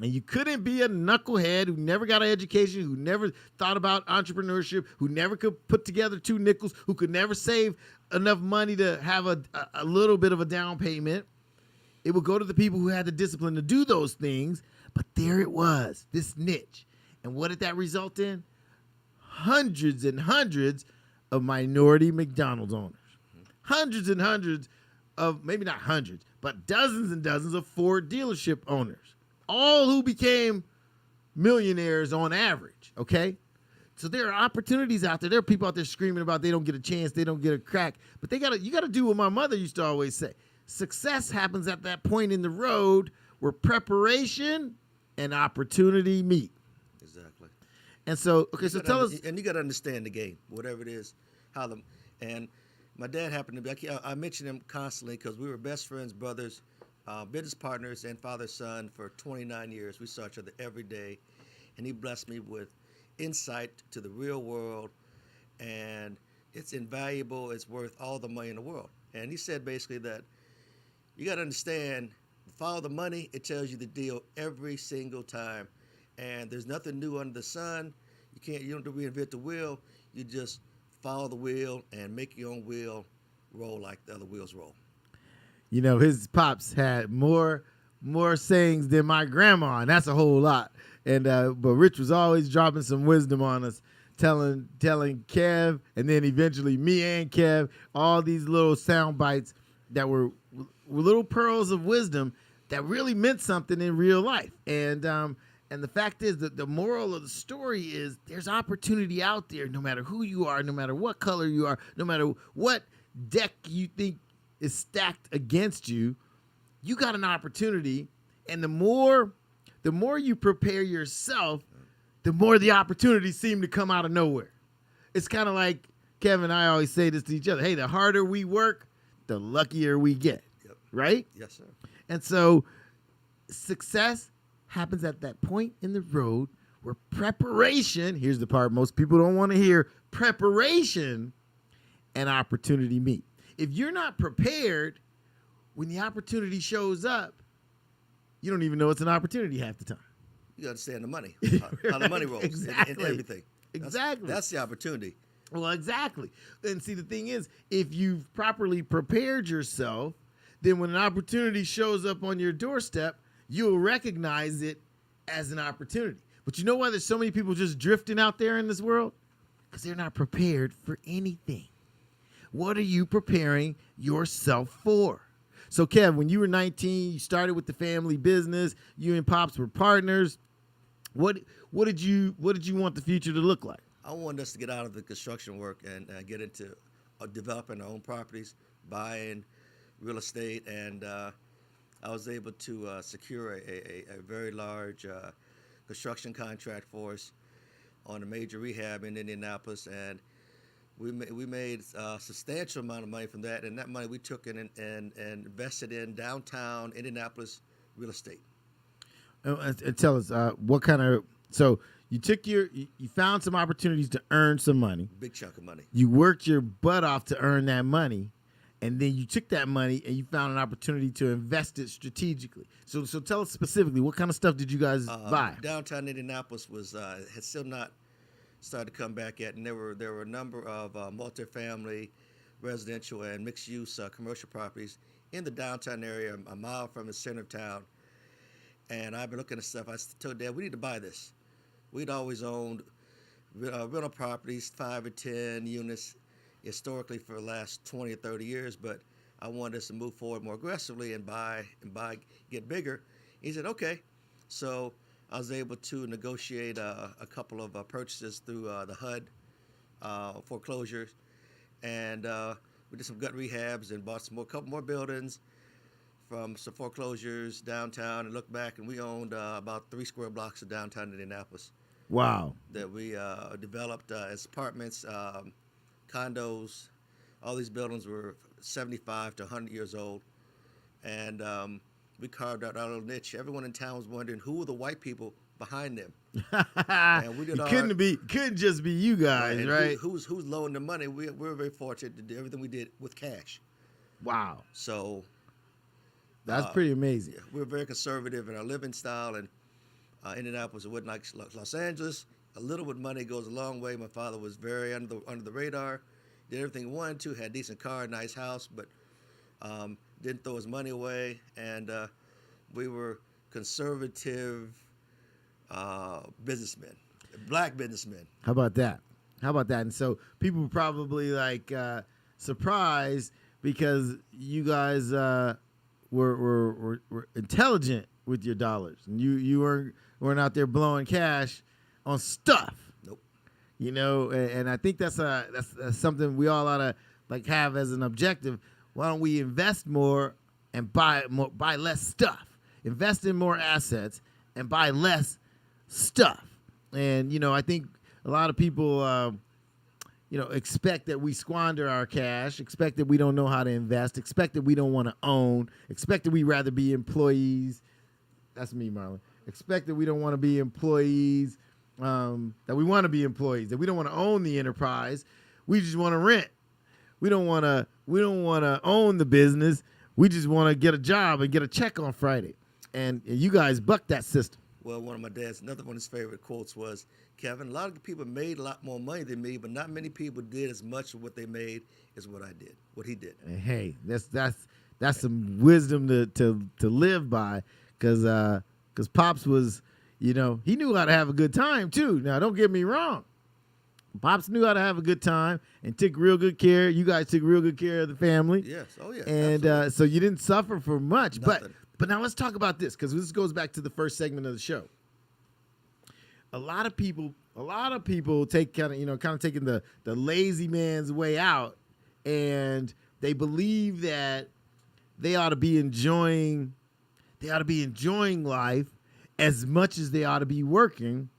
And you couldn't be a knucklehead who never got an education, who never thought about entrepreneurship, who never could put together two nickels, who could never save enough money to have a little bit of a down payment. It would go to the people who had the discipline to do those things. But there it was, this niche. And what did that result in? Hundreds and hundreds of minority McDonald's owners. Hundreds and hundreds of, maybe not hundreds, but dozens and dozens of Ford dealership owners. All who became millionaires on average, okay? So there are opportunities out there. There are people out there screaming about they don't get a chance, they don't get a crack. But you got to do what my mother used to always say. Success happens at that point in the road where preparation and opportunity meet. Exactly. And so, okay, so tell us. And you got to understand the game, whatever it is, and my dad happened to be, I mention him constantly because we were best friends, brothers, business partners, and father-son for 29 years. We saw each other every day, and he blessed me with insight to the real world, and it's invaluable. It's worth all the money in the world. And he said basically that you got to understand, follow the money. It tells you the deal every single time, and there's nothing new under the sun. You don't have to reinvent the wheel. You just follow the wheel and make your own wheel roll like the other wheels roll. You know, his pops had more sayings than my grandma, and that's a whole lot. And but Rich was always dropping some wisdom on us, telling Kev, and then eventually me and Kev, all these little sound bites that were little pearls of wisdom that really meant something in real life. And the fact is that the moral of the story is there's opportunity out there, no matter who you are, no matter what color you are, no matter what deck you think is stacked against you. You got an opportunity, and the more you prepare yourself, the more the opportunities seem to come out of nowhere. It's kind of like Kevin and I always say this to each other. Hey, the harder we work, the luckier we get. Yep. Right? Yes, sir. And so success happens at that point in the road where preparation, here's the part most people don't want to hear, preparation and opportunity meet. If you're not prepared, when the opportunity shows up, you don't even know it's an opportunity half the time. You understand the money, how the money rolls, Exactly. and everything. Exactly. That's the opportunity. Well, exactly. And see, the thing is, if you've properly prepared yourself, then when an opportunity shows up on your doorstep, you'll recognize it as an opportunity. But you know why there's so many people just drifting out there in this world? Because they're not prepared for anything. What are you preparing yourself for? So, Kev, when you were 19, you started with the family business. You and Pops were partners. What did you want the future to look like? I wanted us to get out of the construction work and get into developing our own properties, buying real estate, and I was able to secure a very large construction contract for us on a major rehab in Indianapolis, and we made a substantial amount of money from that, and that money we took in and invested in downtown Indianapolis real estate. And tell us what kind of, so you took you found some opportunities to earn some money. Big chunk of money. You worked your butt off to earn that money, and then you took that money and you found an opportunity to invest it strategically. So tell us specifically, what kind of stuff did you guys buy? Downtown Indianapolis had still not started to come back yet, and there were a number of multifamily, residential, and mixed-use commercial properties in the downtown area, a mile from the center of town. And I've been looking at stuff. I told Dad, we need to buy this. We'd always owned rental properties, 5 or 10 units, historically for the last 20 or 30 years, but I wanted us to move forward more aggressively and get bigger. He said, okay. So I was able to negotiate a couple of purchases through the HUD foreclosures, and we did some gut rehabs and bought a couple more buildings from some foreclosures downtown, and looked back, and we owned about 3 square blocks of downtown Indianapolis. Wow. That we developed as apartments, condos. All these buildings were 75 to 100 years old, and we carved out our little niche. Everyone in town was wondering who were the white people behind them. And we did couldn't just be you guys, right? Who's loaning the money? We were very fortunate to do everything we did with cash. Wow. So that's pretty amazing. Yeah, we were very conservative in our living style, and Indianapolis wasn't like Los Angeles. A little bit of money goes a long way. My father was very under the radar. Did everything he wanted to. Had a decent car, nice house, but didn't throw his money away. And we were conservative businessmen, black businessmen. How about that? And so people were probably like surprised because you guys were intelligent with your dollars, and you weren't out there blowing cash on stuff. Nope. You know, and I think that's something we all ought to like have as an objective. Why don't we invest more and buy less stuff? Invest in more assets and buy less stuff. And you know, I think a lot of people expect that we squander our cash, expect that we don't know how to invest, expect that we don't want to own, expect that we rather be employees. That's me, Marlon. Expect that we don't want to be employees that we want to be employees, that we don't want to own the enterprise. We just want to rent. We don't want to own the business. We just want to get a job and get a check on Friday. And you guys bucked that system. Well, one of my dad's, another one of his favorite quotes was, Kevin, a lot of people made a lot more money than me, but not many people did as much of what they made as what I did, what he did. And hey, that's some wisdom to live by, because Pops was, he knew how to have a good time too. Now, don't get me wrong. Pops knew how to have a good time and took real good care. You guys took real good care of the family. Yes. Oh, yeah. And so you didn't suffer for much. Nothing. But now let's talk about this, because this goes back to the first segment of the show. A lot of people take kind of taking the lazy man's way out, and they believe that they ought to be enjoying life as much as they ought to be working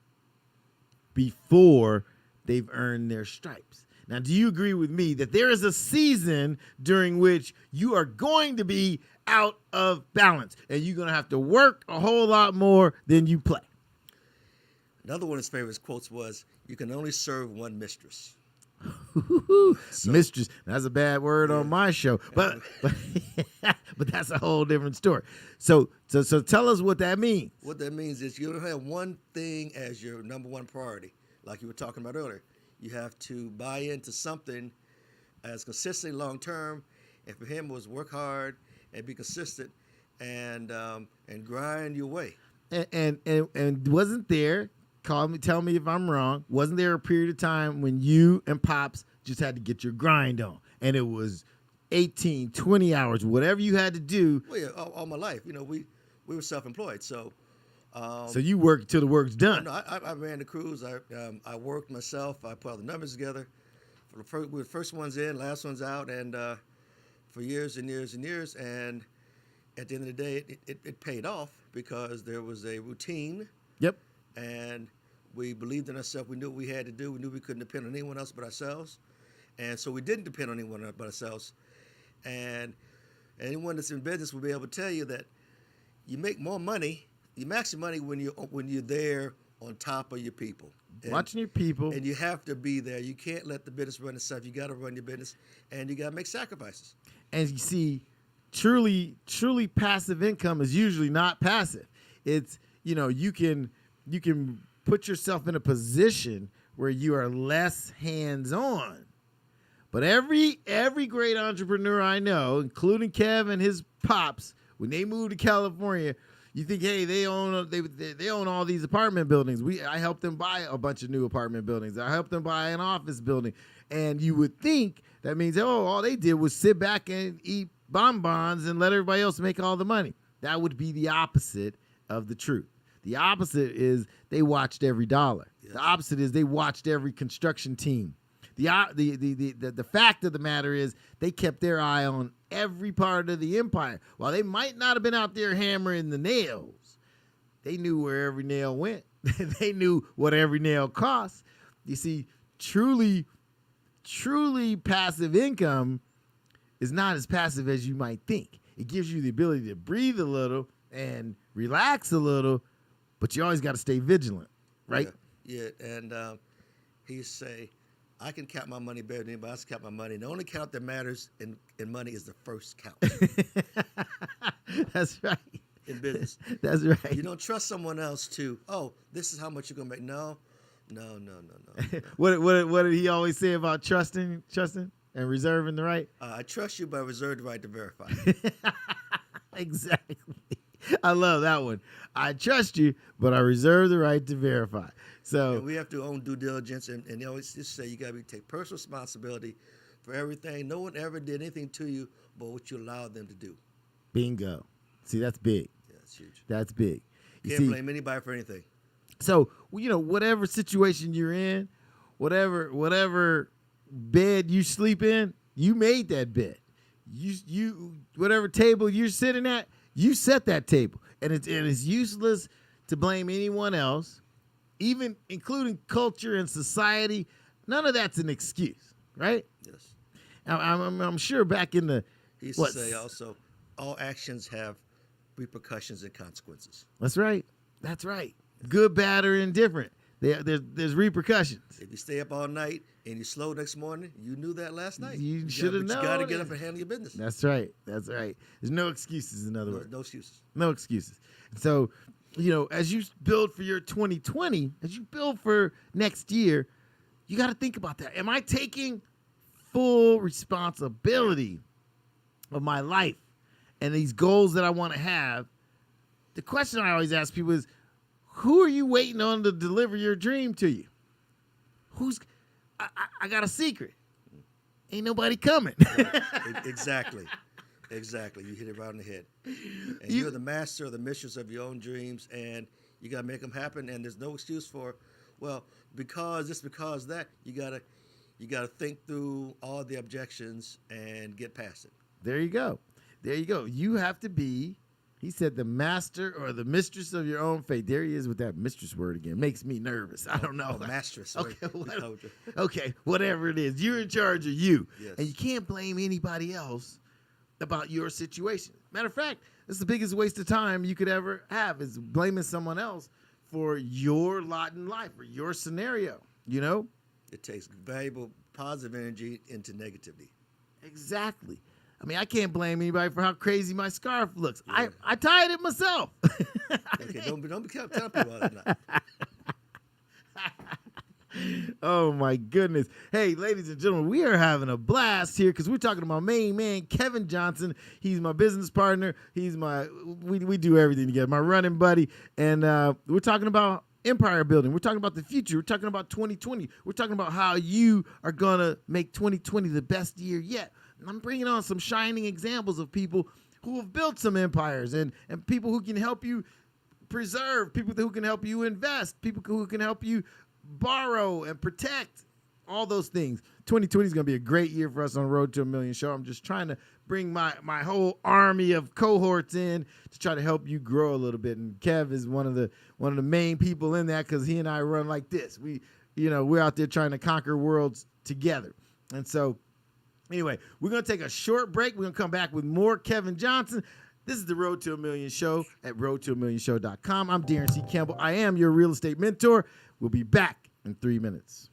before they've earned their stripes. Now, do you agree with me that there is a season during which you are going to be out of balance and you're going to have to work a whole lot more than you play? Another one of his favorite quotes was, you can only serve one mistress. Mistress, that's a bad word on my show, but that's a whole different story. So tell us what that means. What that means is you don't have one thing as your number one priority, like you were talking about earlier. You have to buy into something as consistently long term, and for him it was work hard and be consistent and grind your way. And wasn't there? Tell me if I'm wrong. Wasn't there a period of time when you and Pops just had to get your grind on, and it was 18, 20 hours, whatever you had to do? Well, yeah, all my life, we were self-employed, so. So you worked till the work's done. No, I ran the cruise. I worked myself. I put all the numbers together. We were the first ones in, last ones out, and for years and years and years. And at the end of the day, it paid off because there was a routine. Yep. And we believed in ourselves. We knew what we had to do. We knew we couldn't depend on anyone else but ourselves. And so we didn't depend on anyone else but ourselves. And anyone that's in business will be able to tell you that you make more money, you max your money when you're there on top of your people. Watching your people. And you have to be there. You can't let the business run itself. You got to run your business, and you got to make sacrifices. And you see, truly passive income is usually not passive. It's, you can put yourself in a position where you are less hands-on. But every great entrepreneur I know, including Kev and his pops, when they moved to California, you think, hey, they own all these apartment buildings. I helped them buy a bunch of new apartment buildings. I helped them buy an office building. And you would think that means, all they did was sit back and eat bonbons and let everybody else make all the money. That would be the opposite of the truth. The opposite is they watched every dollar. Yes. The opposite is they watched every construction team. The fact of the matter is they kept their eye on every part of the empire. While they might not have been out there hammering the nails, they knew where every nail went. They knew what every nail cost. You see, truly passive income is not as passive as you might think. It gives you the ability to breathe a little and relax a little, but you always got to stay vigilant, right? Yeah. And he used to say, I can count my money better than anybody else can count my money. The only count that matters in money is the first count. That's right. In business. That's right. You don't trust someone else to, this is how much you're going to make. No. What did he always say about trusting and reserving the right? I trust you, but I reserve the right to verify. Exactly. I love that one. I trust you, but I reserve the right to verify. So and we have to own due diligence, and they always just say you got to take personal responsibility for everything. No one ever did anything to you but what you allowed them to do. Bingo. See, that's big. Yeah, that's huge. That's big. Can't blame anybody for anything. So, whatever situation you're in, whatever bed you sleep in, you made that bed. You whatever table you're sitting at, you set that table. And it's useless to blame anyone else, even including culture and society. None of that's an excuse, right? Yes. I'm sure back in the... He used to say also, all actions have repercussions and consequences. That's right. Good, bad, or indifferent. There's repercussions. If you stay up all night and you slow next morning, you knew that last night. You should have known. You got to get up and handle your business. That's right. That's right. There's no excuses, in other words. No excuses. No excuses. So, as you build for your 2020, as you build for next year, you got to think about that. Am I taking full responsibility of my life and these goals that I want to have? The question I always ask people is, who are you waiting on to deliver your dream to you? I got a secret. Ain't nobody coming. Exactly. You hit it right on the head. And you're the master or the mistress of your own dreams, and you got to make them happen. And there's no excuse for, because that. You gotta think through all the objections and get past it. There you go. You have to be, he said, the master or the mistress of your own fate. There he is with that mistress word again. Makes me nervous. I don't know. Mistress. Okay, whatever it is. You're in charge of you. Yes. And you can't blame anybody else about your situation. Matter of fact, it's the biggest waste of time you could ever have, is blaming someone else for your lot in life or your scenario, It takes valuable positive energy into negativity. Exactly. I mean, I can't blame anybody for how crazy my scarf looks. Yeah. I tied it myself. Okay, don't be telling people about it now. Oh my goodness. Hey, ladies and gentlemen, we are having a blast here because we're talking to my main man, Kevin Johnson. He's my business partner. He's we do everything together, my running buddy. And we're talking about empire building. We're talking about the future. We're talking about 2020. We're talking about how you are going to make 2020 the best year yet. And I'm bringing on some shining examples of people who have built some empires and people who can help you preserve, people who can help you invest, people who can help you borrow and protect, all those things. 2020 is going to be a great year for us on Road to a Million Show. I'm just trying to bring my whole army of cohorts in to try to help you grow a little bit. And Kev is one of the main people in that because he and I run like this. We're out there trying to conquer worlds together. And so anyway, we're going to take a short break. We're going to come back with more Kevin Johnson. This is the Road to a Million Show at roadtoamillionshow.com. I'm Daron C. Campbell. I am your real estate mentor. We'll be back in 3 minutes.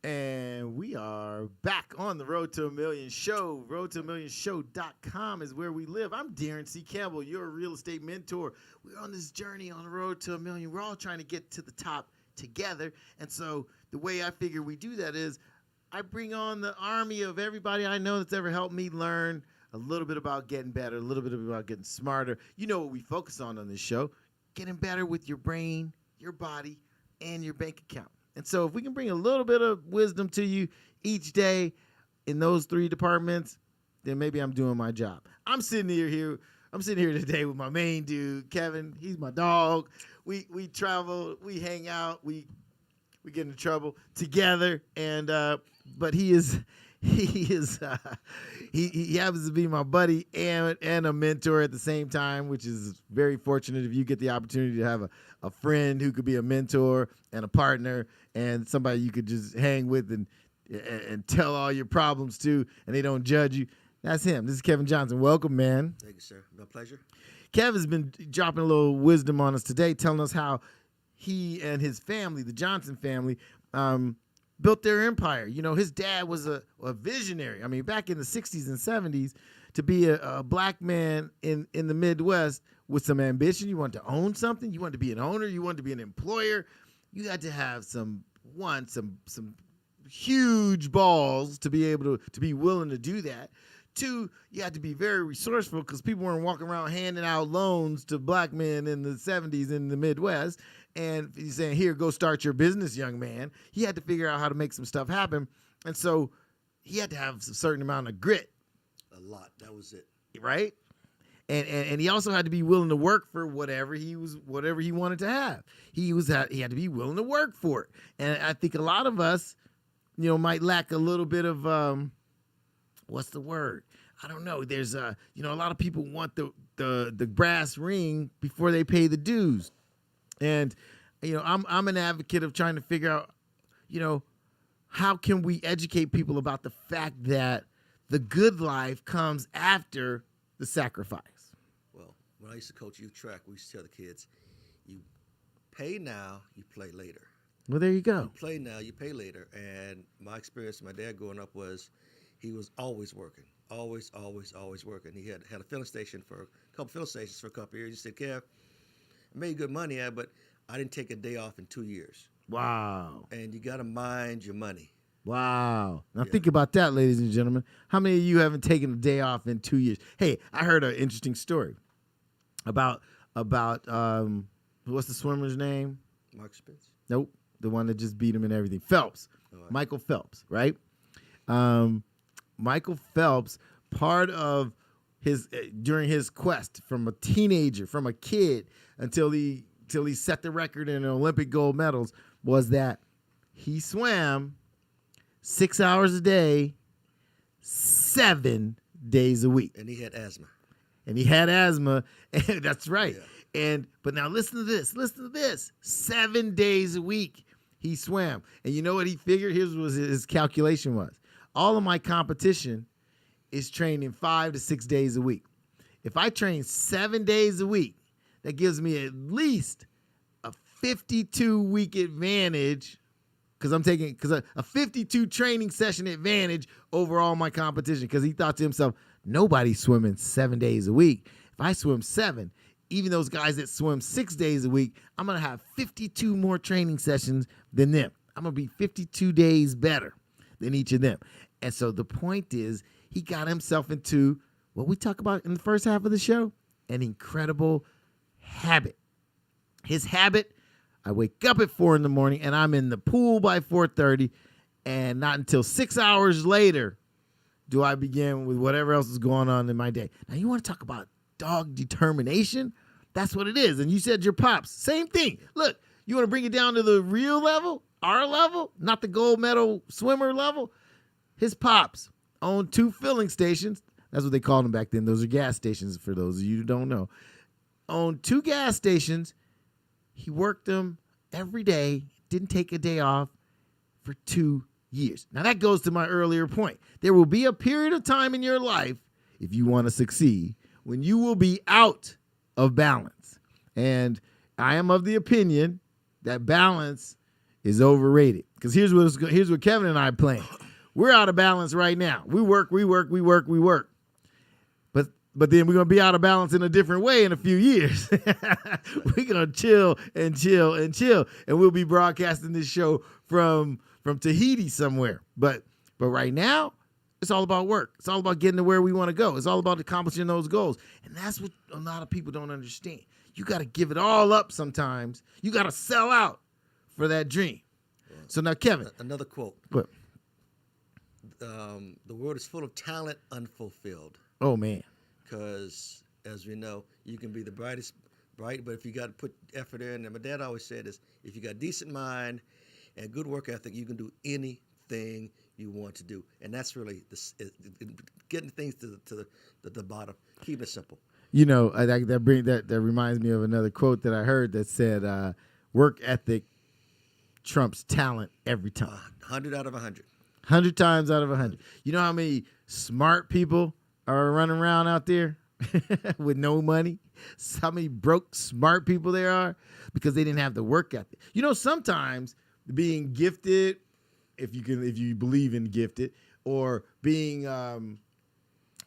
And we are back on the Road to a Million show. RoadToAMillionShow.com is where we live. I'm Daron C. Campbell, your real estate mentor. We're on this journey on the road to a million. We're all trying to get to the top together. And so the way I figure we do that is I bring on the army of everybody I know that's ever helped me learn a little bit about getting better, a little bit about getting smarter. You know what we focus on this show, getting better with your brain, your body, and your bank account. And so if we can bring a little bit of wisdom to you each day in those three departments, then maybe I'm doing my job. I'm sitting here today with my main dude, Kevin. He's my dog. We travel, we hang out, we get into trouble together, and but he happens to be my buddy and a mentor at the same time, which is very fortunate if you get the opportunity to have a friend who could be a mentor and a partner and somebody you could just hang with and tell all your problems to, and they don't judge you. That's him. This is Kevin Johnson. Welcome, man. Thank you, sir. My pleasure. Kevin's been dropping a little wisdom on us today, telling us how he and his family, the Johnson family, built their empire. You know, his dad was a visionary. I mean, back in the 60s and 70s, to be a black man in the Midwest with some ambition, you wanted to own something, you wanted to be an owner, you wanted to be an employer, you had to have some huge balls to be able to be willing to do that. Two, you had to be very resourceful because people weren't walking around handing out loans to black men in the 70s in the Midwest. And he's saying, here, go start your business, young man. He had to figure out how to make some stuff happen. And so he had to have a certain amount of grit. A lot. That was it. Right? And he also had to be willing to work for whatever he wanted to have. He had to be willing to work for it. And I think a lot of us, might lack a little bit of what's the word? I don't know. There's a lot of people want the brass ring before they pay the dues. And I'm an advocate of trying to figure out, how can we educate people about the fact that the good life comes after the sacrifice. Well, when I used to coach youth track, we used to tell the kids, you pay now, you play later. Well, there you go. You play now, you pay later. And my experience with my dad growing up was he was always working, always working. He had a filling station for a couple filling stations for a couple years. He said, Kev, I made good money, but I didn't take a day off in 2 years. Wow. And you got to mind your money. Wow. Now think about that, ladies and gentlemen. How many of you haven't taken a day off in 2 years? Hey, I heard an interesting story about what's the swimmer's name? Mark Spence? Nope. The one that just beat him and everything. Phelps. Right. Michael Phelps, right? Michael Phelps, part of during his quest from a teenager, from a kid until he set the record in Olympic gold medals, was that he swam 6 hours a day, 7 days a week. And he had asthma. And that's right. Yeah. But now listen to this. 7 days a week he swam. And you know what he figured? Here's what his calculation was. All of my competition is training 5 to 6 days a week. If I train 7 days a week, that gives me at least a 52-week advantage because a 52 training session advantage over all my competition, because he thought to himself, nobody's swimming 7 days a week. If I swim 7, even those guys that swim 6 days a week, I'm going to have 52 more training sessions than them. I'm going to be 52 days better than each of them. And so the point is, he got himself into what we talk about in the first half of the show, an incredible habit. His habit, I wake up at 4 a.m. and I'm in the pool by 4:30, and not until 6 hours later do I begin with whatever else is going on in my day. Now, you want to talk about dog determination? That's what it is. And you said your pops, same thing. Look, you want to bring it down to the real level, our level, not the gold medal swimmer level? His pops owned 2 filling stations. That's what they called them back then. Those are gas stations, for those of you who don't know. Owned 2 gas stations. He worked them every day, didn't take a day off for 2 years. Now, that goes to my earlier point. There will be a period of time in your life, if you want to succeed, when you will be out of balance. And I am of the opinion that balance is overrated. Because here's what Kevin and I are playing. We're out of balance right now. We work. But then we're going to be out of balance in a different way in a few years. We're going to chill. And we'll be broadcasting this show from Tahiti somewhere. But right now, it's all about work. It's all about getting to where we want to go. It's all about accomplishing those goals. And that's what a lot of people don't understand. You got to give it all up sometimes. You got to sell out for that dream. So now, Kevin. Another quote. What? The world is full of talent unfulfilled. Oh, man. Because, as we know, you can be the bright, but if you got to put effort in, and my dad always said this, if you got decent mind and good work ethic, you can do anything you want to do. And that's really getting things to the bottom, keeping it simple. You know, that reminds me of another quote that I heard that said, work ethic trumps talent every time. 100 out of 100. 100 times out of 100. You know how many smart people are running around out there with no money? How many broke, smart people there are? Because they didn't have the work ethic. You know, sometimes being gifted, if you believe in gifted, or being,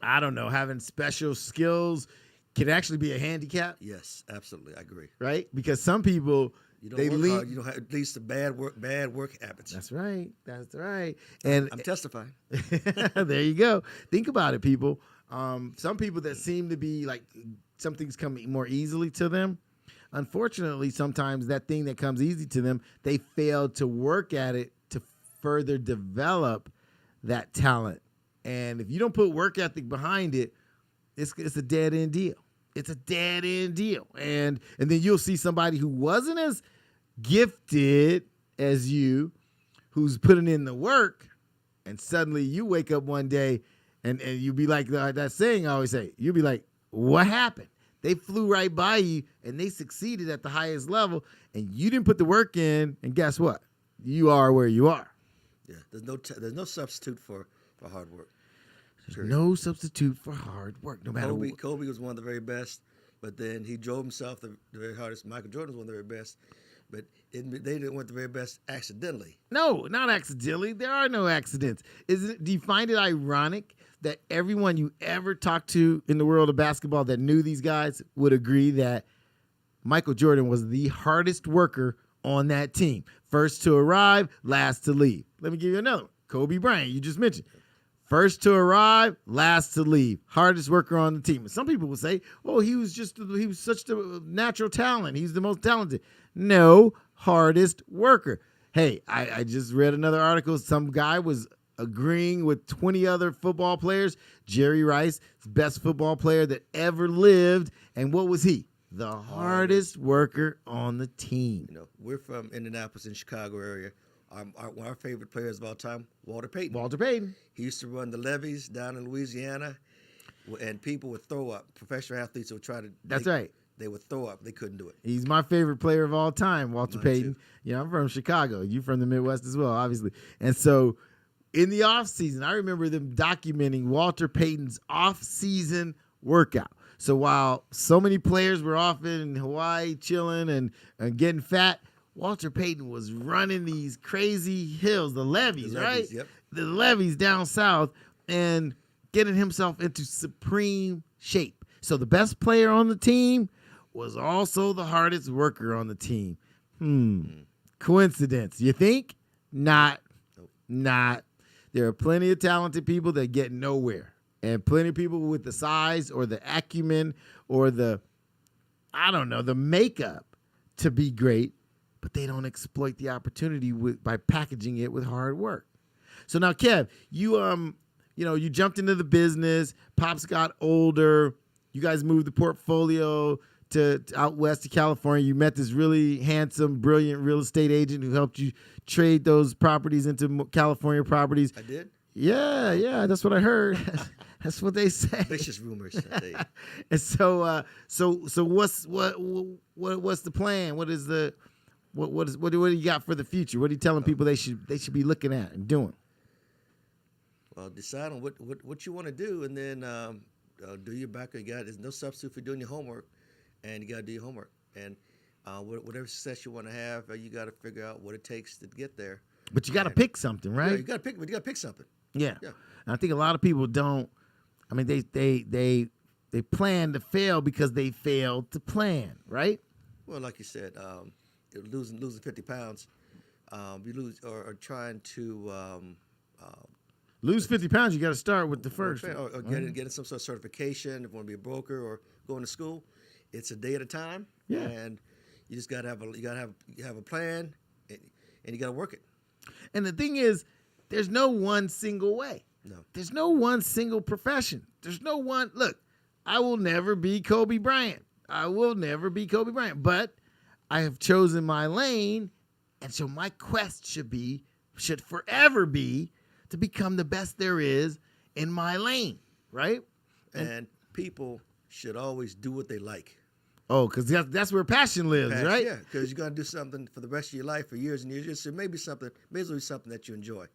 having special skills can actually be a handicap. Yes, absolutely. I agree. Right? Because some people, you don't work hard, you don't have at least the bad work habits. That's right. And I'm testifying. There you go. Think about it, people. Some people that seem to be like something's coming more easily to them, unfortunately, sometimes that thing that comes easy to them, they fail to work at it to further develop that talent. And if you don't put work ethic behind it, it's a dead end deal. It's a dead end deal. And then you'll see somebody who wasn't as gifted as you, who's putting in the work, and suddenly you wake up one day and you be like that saying I always say, you'll be like, what happened? They flew right by you and they succeeded at the highest level and you didn't put the work in, and guess what? You are where you are. Yeah, there's no substitute for hard work. There's no substitute for hard work, no matter what. Kobe was one of the very best, but then he drove himself the very hardest. Michael Jordan was one of the very best, but they didn't want the very best accidentally. No, not accidentally. There are no accidents. Do you find it ironic that everyone you ever talked to in the world of basketball that knew these guys would agree that Michael Jordan was the hardest worker on that team? First to arrive, last to leave. Let me give you another one. Kobe Bryant, you just mentioned. First to arrive, last to leave. Hardest worker on the team. And some people will say, oh, he was such a natural talent. He's the most talented. No, hardest worker. Hey, I just read another article. Some guy was agreeing with 20 other football players. Jerry Rice, best football player that ever lived. And what was he? The hardest worker on the team. You know, we're from Indianapolis in Chicago area. One of our favorite players of all time, Walter Payton. Walter Payton. He used to run the levees down in Louisiana, and people would throw up. Professional athletes would try to. That's right. They would throw up. They couldn't do it. He's my favorite player of all time, Walter Payton. Too. You know, I'm from Chicago. You from the Midwest as well, obviously. And so in the offseason, I remember them documenting Walter Payton's off-season workout. So while so many players were off in Hawaii chilling and getting fat, Walter Payton was running these crazy hills, the levees, right? Yep. The levees down south, and getting himself into supreme shape. So the best player on the team was also the hardest worker on the team. Coincidence, you think? Not. There are plenty of talented people that get nowhere, and plenty of people with the size or the acumen or the makeup to be great, but they don't exploit the opportunity by packaging it with hard work. So now, Kev, you jumped into the business. Pops got older. You guys moved the portfolio to out west to California. You met this really handsome, brilliant real estate agent who helped you trade those properties into California properties. I did? Yeah, that's what I heard. That's what they say. Vicious rumors. I tell you. And so what's the plan? What do you got for the future? What are you telling people they should be looking at and doing? Well, decide on what you want to do, and then do your background. There's no substitute for doing your homework, and you got to do your homework. And whatever success you want to have, you got to figure out what it takes to get there. But you got to pick something, Yeah, right? you got to pick something. Yeah. Yeah. And I think a lot of people don't. I mean, they plan to fail because they failed to plan, right? Well, like you said, losing 50 pounds, you lose or trying to Lose 50 pounds, you got to start with the first. or getting some sort of certification. If you want to be a broker or going to school, it's a day at a time. Yeah. And you just got to have a plan, and you got to work it. And the thing is, there's no one single way. No. There's no one single profession. There's no one. Look, I will never be Kobe Bryant. I will never be Kobe Bryant. But I have chosen my lane, and so my quest should forever be to become the best there is in my lane, right? And people should always do what they like. Oh, because that's where passion lives, right? Yeah, because you're going to do something for the rest of your life for years and years. So maybe as well be something that you enjoy.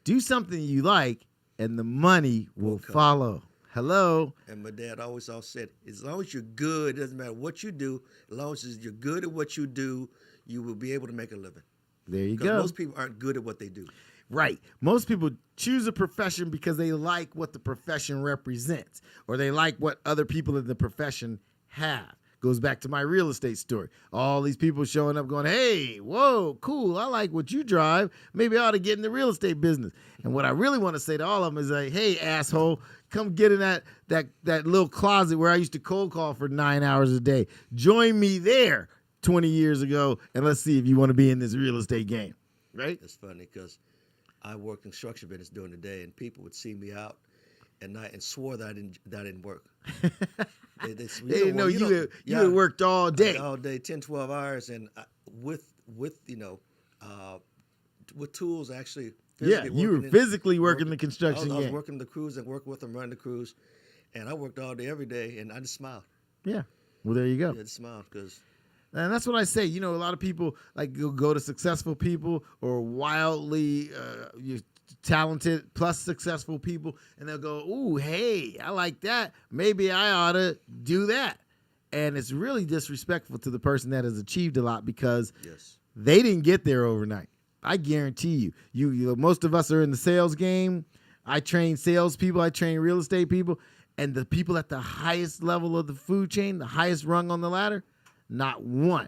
Do something you like, and the money will follow. Hello. And my dad always said, as long as you're good, it doesn't matter what you do. As long as you're good at what you do, you will be able to make a living. There you Because go. most people aren't good at what they do. Right. Most people choose a profession because they like what the profession represents, or they like what other people in the profession have. Goes back to my real estate story. All these people showing up going, hey, whoa, cool. I like what you drive. Maybe I ought to get in the real estate business. And what I really want to say to all of them is like, hey, asshole, come get in that little closet where I used to cold call for 9 hours a day. Join me there 20 years ago, and let's see if you want to be in this real estate game. Right? It's funny because I worked in construction business during the day, and people would see me out at night and swore that I didn't work. They didn't know you had worked all day. All day, 10, 12 hours, and with tools actually. Yeah, you were physically working the construction game. I was working the crews and working with them, running the crews, and I worked all day, every day, and I just smiled. Yeah, well, there you go. Yeah, just smiled because. And that's what I say. You know, a lot of people like go to successful people or wildly talented plus successful people, and they'll go, ooh, hey, I like that. Maybe I ought to do that. And it's really disrespectful to the person that has achieved a lot because they didn't get there overnight. I guarantee you, most of us are in the sales game. I train salespeople. I train real estate people. And the people at the highest level of the food chain, the highest rung on the ladder, not one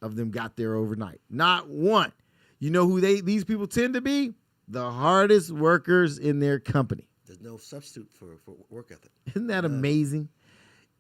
of them got there overnight. Not one. You know who these people tend to be? The hardest workers in their company. There's no substitute for work ethic. Isn't that amazing?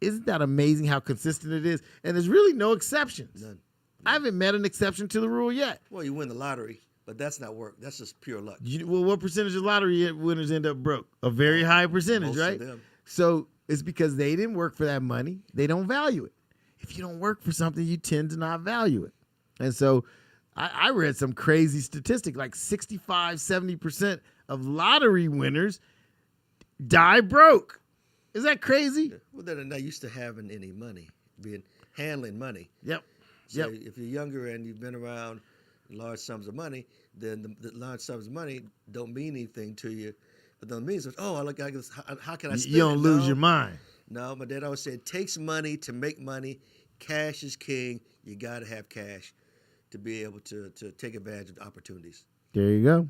Isn't that amazing how consistent it is? And there's really no exceptions. None. I haven't met an exception to the rule yet. Well, you win the lottery, but that's not work. That's just pure luck. Well, what percentage of lottery winners end up broke? A very high percentage, Most right? of them. So it's because they didn't work for that money. They don't value it. If you don't work for something, you tend to not value it. And so I read some crazy statistic, like 65, 70% of lottery winners die broke. Is that crazy? Well, they're not used to having any money, handling money. Yep. So if you're younger and you've been around large sums of money, then the large sums of money don't mean anything to you. But don't mean so, how can I spend it? You don't lose your mind. No, my dad always said, it takes money to make money. Cash is king. You got to have cash to be able to take advantage of opportunities. There you go.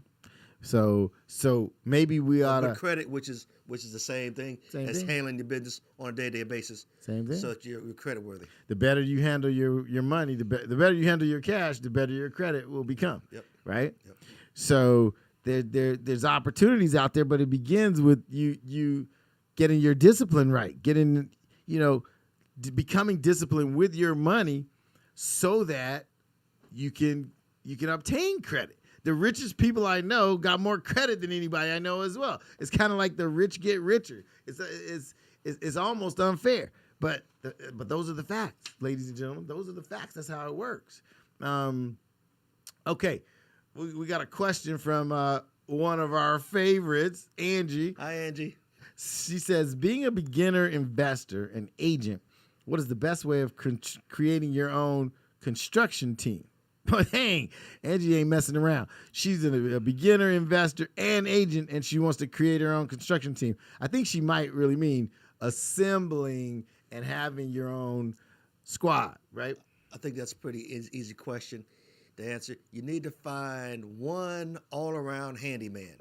So maybe we ought to credit, which is the same thing as handling your business on a day-to-day basis. Same thing. So that you're credit worthy. The better you handle your money, the better you handle your cash, the better your credit will become. Yep. Right. Yep. So there's opportunities out there, but it begins with you getting your discipline right, becoming disciplined with your money, so that you can obtain credit. The richest people I know got more credit than anybody I know as well. It's kind of like the rich get richer. It's almost unfair, but those are the facts, ladies and gentlemen. Those are the facts. That's how it works. Okay, we got a question from one of our favorites, Angie. Hi, Angie. She says, being a beginner investor and agent, what is the best way of creating your own construction team? But dang, Angie ain't messing around. She's a beginner investor and agent, and she wants to create her own construction team. I think she might really mean assembling and having your own squad, right? I think that's a pretty easy question. the answer. You need to find one all-around handyman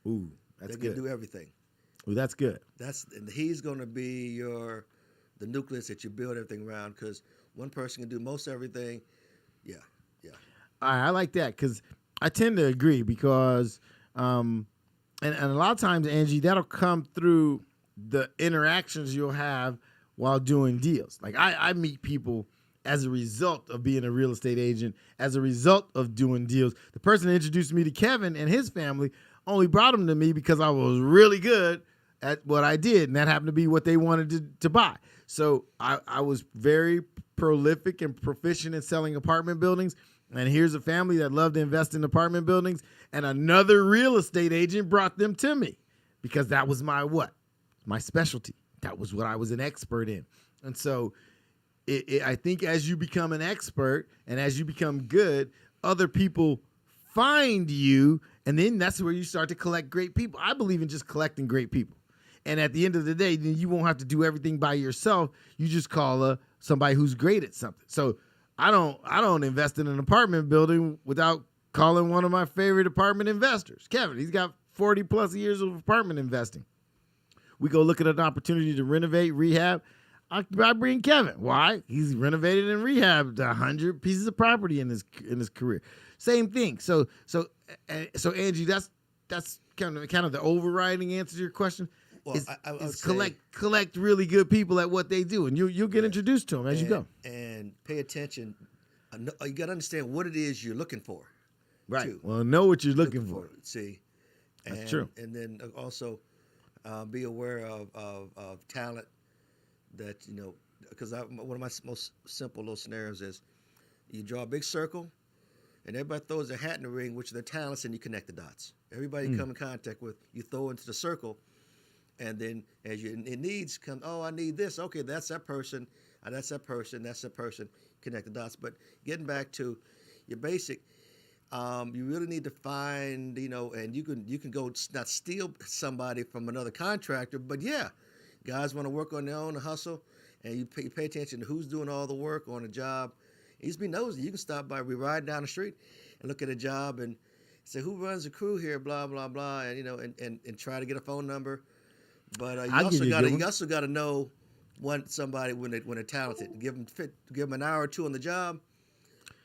Ooh, that's that good. can do everything. Ooh, that's good. And he's going to be the nucleus that you build everything around, because one person can do most everything. Yeah, yeah. All right, I like that because I tend to agree because, and a lot of times, Angie, that'll come through the interactions you'll have while doing deals. Like I meet people as a result of being a real estate agent, as a result of doing deals. The person that introduced me to Kevin and his family only brought him to me because I was really good at what I did, and that happened to be what they wanted to buy. So I was very prolific and proficient in selling apartment buildings. And here's a family that loved to invest in apartment buildings, and another real estate agent brought them to me because that was my specialty. That was what I was an expert in. And so I think as you become an expert and as you become good, other people find you, and then that's where you start to collect great people. I believe in just collecting great people. And at the end of the day, then you won't have to do everything by yourself. You just call somebody who's great at something. So I don't invest in an apartment building without calling one of my favorite apartment investors, Kevin. He's got 40 plus years of apartment investing. We go look at an opportunity to renovate, rehab. I bring Kevin. Why? He's renovated and rehabbed 100 pieces of property in his career. Same thing. So Angie, that's kind of the overriding answer to your question. Well, I would collect really good people at what they do, and you'll get introduced to them as you go. And pay attention. You got to understand what it is you're looking for. Right. Too. Well, know what you're looking for. See, that's true. And then also be aware of talent. That because one of my most simple little scenarios is you draw a big circle, and everybody throws their hat in the ring, which are their talents, and you connect the dots. Everybody you come in contact with, you throw into the circle. And then as your needs come, I need this. Okay, that's that person. That's that person. That's that person. Connect the dots. But getting back to your basic, you really need to find, and you can go not steal somebody from another contractor, but yeah, guys want to work on their own and hustle, and you pay attention to who's doing all the work on a job. You just be nosy. You can stop by, we ride down the street and look at a job and say, who runs the crew here, blah, blah, blah, and, and try to get a phone number. But you also got to know somebody when they're talented. Give them an hour or two on the job.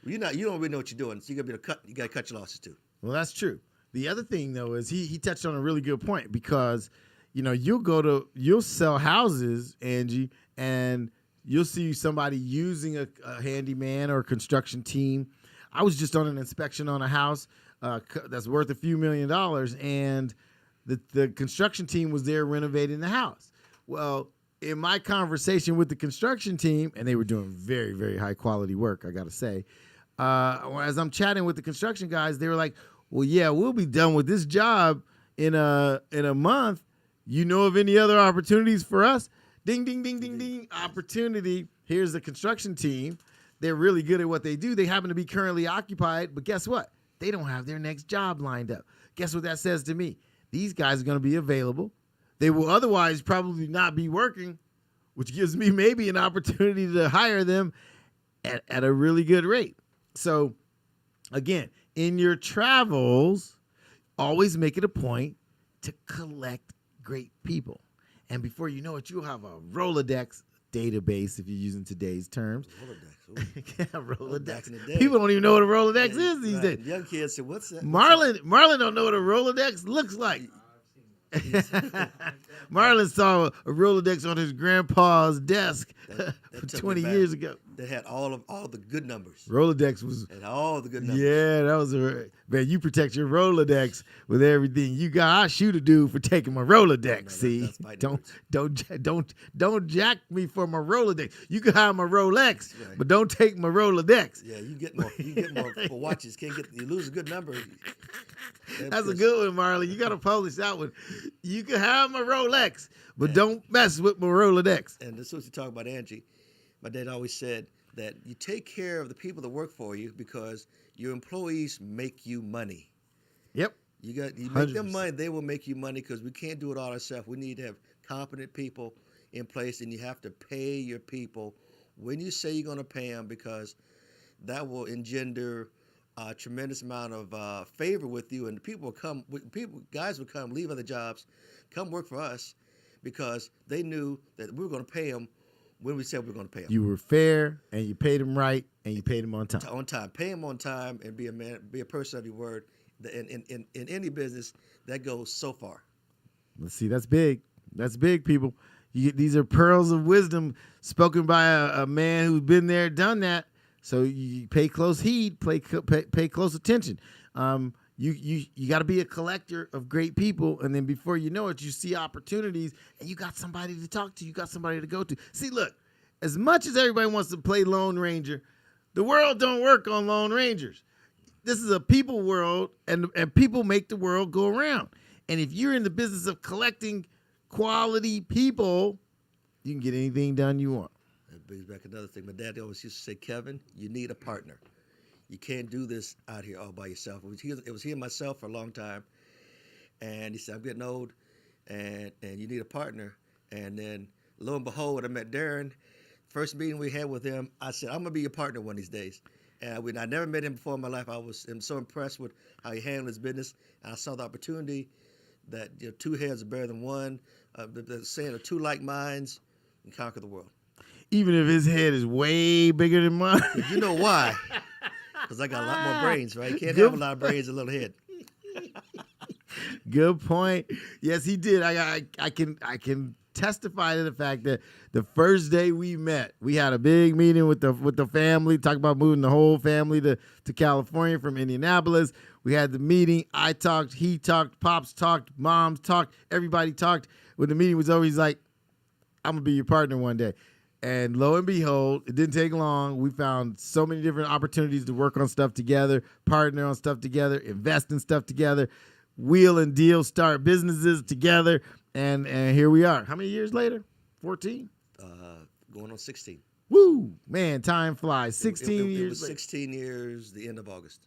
You don't really know what you're doing, so you got to cut your losses too. Well, that's true. The other thing though is he touched on a really good point because you'll sell houses, Angie, and you'll see somebody using a handyman or a construction team. I was just on an inspection on a house that's worth a few $1 million, and the construction team was there renovating the house. Well, in my conversation with the construction team, and they were doing very, very high quality work, I got to say, as I'm chatting with the construction guys, they were like, well, yeah, we'll be done with this job in a month. You know of any other opportunities for us? Ding, ding, ding, ding, ding. Opportunity. Here's the construction team. They're really good at what they do. They happen to be currently occupied, but guess what? They don't have their next job lined up. Guess what that says to me? These guys are going to be available. They will otherwise probably not be working, which gives me maybe an opportunity to hire them at a really good rate. So, again, in your travels, always make it a point to collect great people. And before you know it, you'll have a Rolodex database, if you're using today's terms. Rolodex. Yeah, Rolodex. People don't even know what a Rolodex is these days. Young kids say, what's that? Marlon don't know what a Rolodex looks like. Marlon saw a Rolodex on his grandpa's desk that 20 years ago. That had all the good numbers. Rolodex was had all the good numbers. Yeah, that was man. You protect your Rolodex with everything you got. I shoot a dude for taking my Rolodex. See, don't jack me for my Rolodex. You can have my Rolex, right, but don't take my Rolodex. Yeah, you get more for watches. You lose a good number. That's a good one, Marley. You got to publish that one. You can have my Rolex, but don't mess with my Rolodex. And this is what you talk about, Angie. My dad always said that you take care of the people that work for you because your employees make you money. Yep. You make them money, they will make you money because we can't do it all ourselves. We need to have competent people in place, and you have to pay your people when you say you're going to pay them because that will engender a tremendous amount of favor with you, and the people would come. Guys would come, leave other jobs, come work for us, because they knew that we were going to pay them when we said we were going to pay them. You were fair, and you paid them right, and you paid them on time. On time, pay them on time, and be a man, be a person of your word. In any business, that goes so far. Let's see, that's big. That's big, people. These are pearls of wisdom spoken by a man who's been there, done that. So you pay close heed, pay close attention. You got to be a collector of great people, and then before you know it, you see opportunities, and you got somebody to talk to. You got somebody to go to. See, look, as much as everybody wants to play Lone Ranger, the world don't work on Lone Rangers. This is a people world, and people make the world go around. And if you're in the business of collecting quality people, you can get anything done you want. That brings back another thing. My dad always used to say, Kevin, you need a partner. You can't do this out here all by yourself. It was he and myself for a long time. And he said, I'm getting old, and you need a partner. And then, lo and behold, when I met Daron, first meeting we had with him, I said, I'm going to be your partner one of these days. And when I never met him before in my life, I'm so impressed with how he handled his business. And I saw the opportunity that two heads are better than one. The saying of two like minds can conquer the world. Even if his head is way bigger than mine. You know why? Because I got a lot more brains, right? You can't have a lot of brains in a little head. Good point. Yes, he did. I can testify to the fact that the first day we met, we had a big meeting with the family, talk about moving the whole family to California from Indianapolis. We had the meeting. I talked, he talked, Pops talked, Moms talked, everybody talked. When the meeting was over, he's like, I'm going to be your partner one day. And lo and behold, it didn't take long. We found so many different opportunities to work on stuff together, partner on stuff together, invest in stuff together, wheel and deal, start businesses together. And here we are. How many years later? 14? Going on 16. Woo! Man, time flies. 16 years It was later. 16 years, the end of August.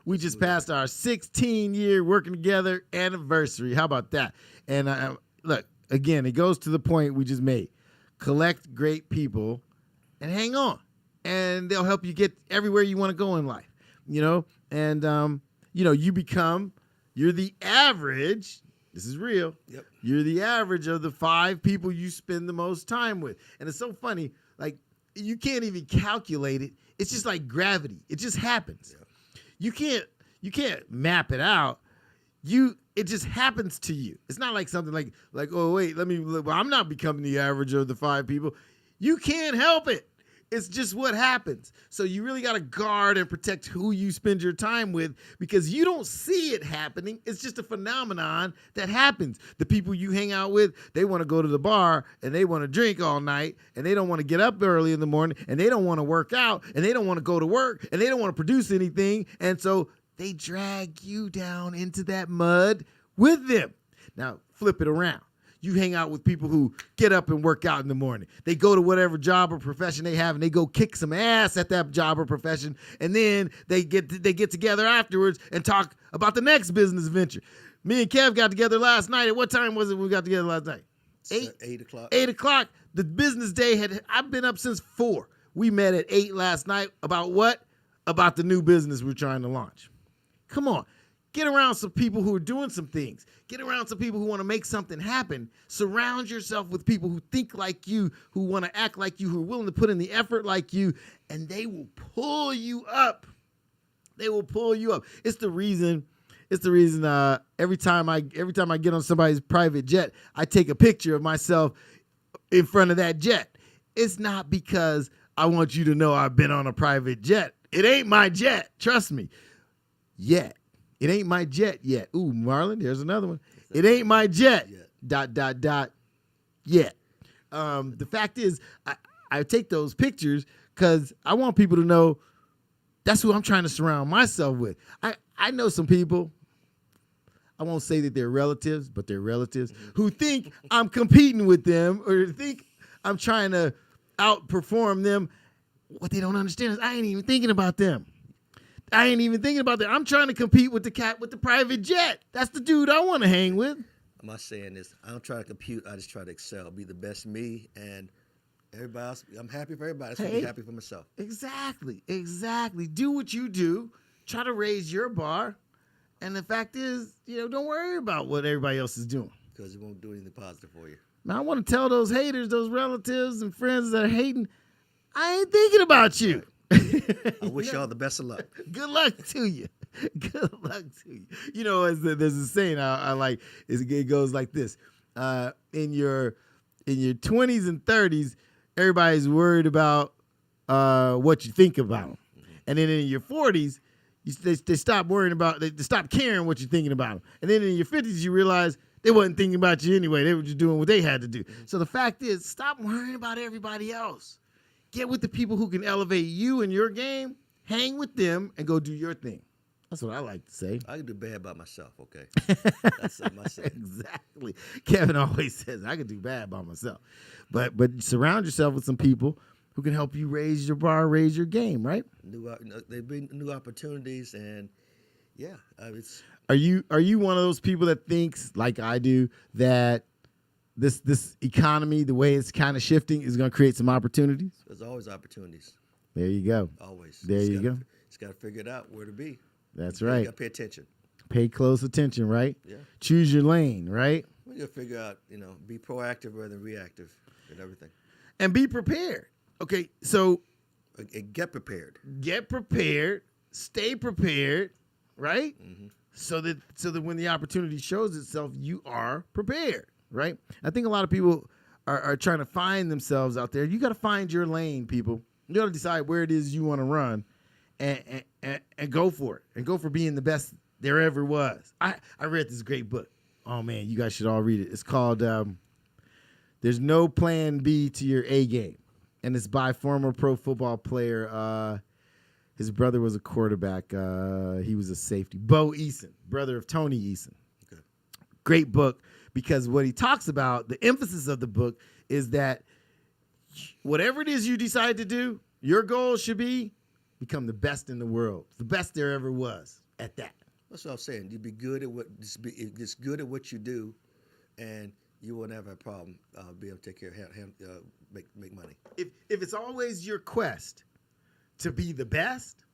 We just passed our 16-year working together anniversary. How about that? And look, again, it goes to the point we just made. Collect great people and hang on. And they'll help you get everywhere you want to go in life. And you're the average. This is real. Yep. You're the average of the 5 people you spend the most time with. And it's so funny, like, you can't even calculate it. It's just like gravity. It just happens. Yep. You can't map it out. It just happens to you. It's not like something like oh wait, I'm not becoming the average of the 5 people. You can't help it. It's just what happens. So you really got to guard and protect who you spend your time with, because you don't see it happening. It's just a phenomenon that happens. The people you hang out with, they want to go to the bar and they want to drink all night, and they don't want to get up early in the morning, and they don't want to work out, and they don't want to go to work, and they don't want to produce anything. And so they drag you down into that mud with them. Now, flip it around. You hang out with people who get up and work out in the morning. They go to whatever job or profession they have, and they go kick some ass at that job or profession. And then they get together afterwards and talk about the next business venture. Me and Kev got together last night. At what time was it we got together last night? 8 o'clock. 8 o'clock. The business day I've been up since 4. We met at 8 last night. About what? About the new business we're trying to launch. Come on. Get around some people who are doing some things. Get around some people who want to make something happen. Surround yourself with people who think like you, who want to act like you, who are willing to put in the effort like you, and they will pull you up. They will pull you up. It's the reason every time I get on somebody's private jet, I take a picture of myself in front of that jet. It's not because I want you to know I've been on a private jet. It ain't my jet. Trust me. Yet. It ain't my jet yet. Ooh, Marlon, there's another one. It ain't my jet. Yet. Yet. The fact is, I take those pictures because I want people to know that's who I'm trying to surround myself with. I know some people, I won't say that they're relatives, but they're relatives, who think I'm competing with them or think I'm trying to outperform them. What they don't understand is I ain't even thinking about them. I'm trying to compete with the cat with the private jet. That's the dude I want to hang with. I'm not saying this. I don't try to compete. I just try to excel, be the best me, and everybody else. I'm happy for everybody. I'm happy for myself. Exactly. Do what you do, try to raise your bar. And the fact is, don't worry about what everybody else is doing. Because it won't do anything positive for you. Now, I want to tell those haters, those relatives and friends that are hating, I ain't thinking about you. Right. I wish y'all the best of luck. Good luck to you. Good luck to you. There's a saying I like. It goes like this: in your 20s and 30s, everybody's worried about what you think about them, and then in your 40s, they stop worrying about. They stop caring what you're thinking about them, and then in your 50s, you realize they wasn't thinking about you anyway. They were just doing what they had to do. So the fact is, stop worrying about everybody else. Get with the people who can elevate you in your game. Hang with them and go do your thing. That's what I like to say. I can do bad by myself, okay? That's something I say. Exactly. Kevin always says, I can do bad by myself. But surround yourself with some people who can help you raise your bar, raise your game, right? They bring new opportunities, and yeah, it's. Are you one of those people that thinks, like I do, that this economy, the way it's kind of shifting, is going to create some opportunities? There's always opportunities. There you go. Always. There you go. Just got to figure it out where to be. That's right. You got to pay attention. Pay close attention, right? Yeah. Choose your lane, right? You got to figure out, be proactive rather than reactive and everything. And be prepared. Okay, so And get prepared. Get prepared. Stay prepared, right? Mm-hmm. So that when the opportunity shows itself, you are prepared, right? I think a lot of people are trying to find themselves out there. You got to find your lane, people. You got to decide where it is you want to run, and go for it, and go for being the best there ever was. I read this great book. Oh man, you guys should all read it. It's called "There's No Plan B to Your A Game," and it's by former pro football player. His brother was a quarterback. He was a safety. Bo Eason, brother of Tony Eason. Okay. Great book, because what he talks about, the emphasis of the book, is that whatever it is you decide to do, your goal should be become the best in the world, the best there ever was at that. That's what I'm saying. You be good at just good at what you do, and you will never have a problem being able to take care of make money. If it's always your quest to be the best,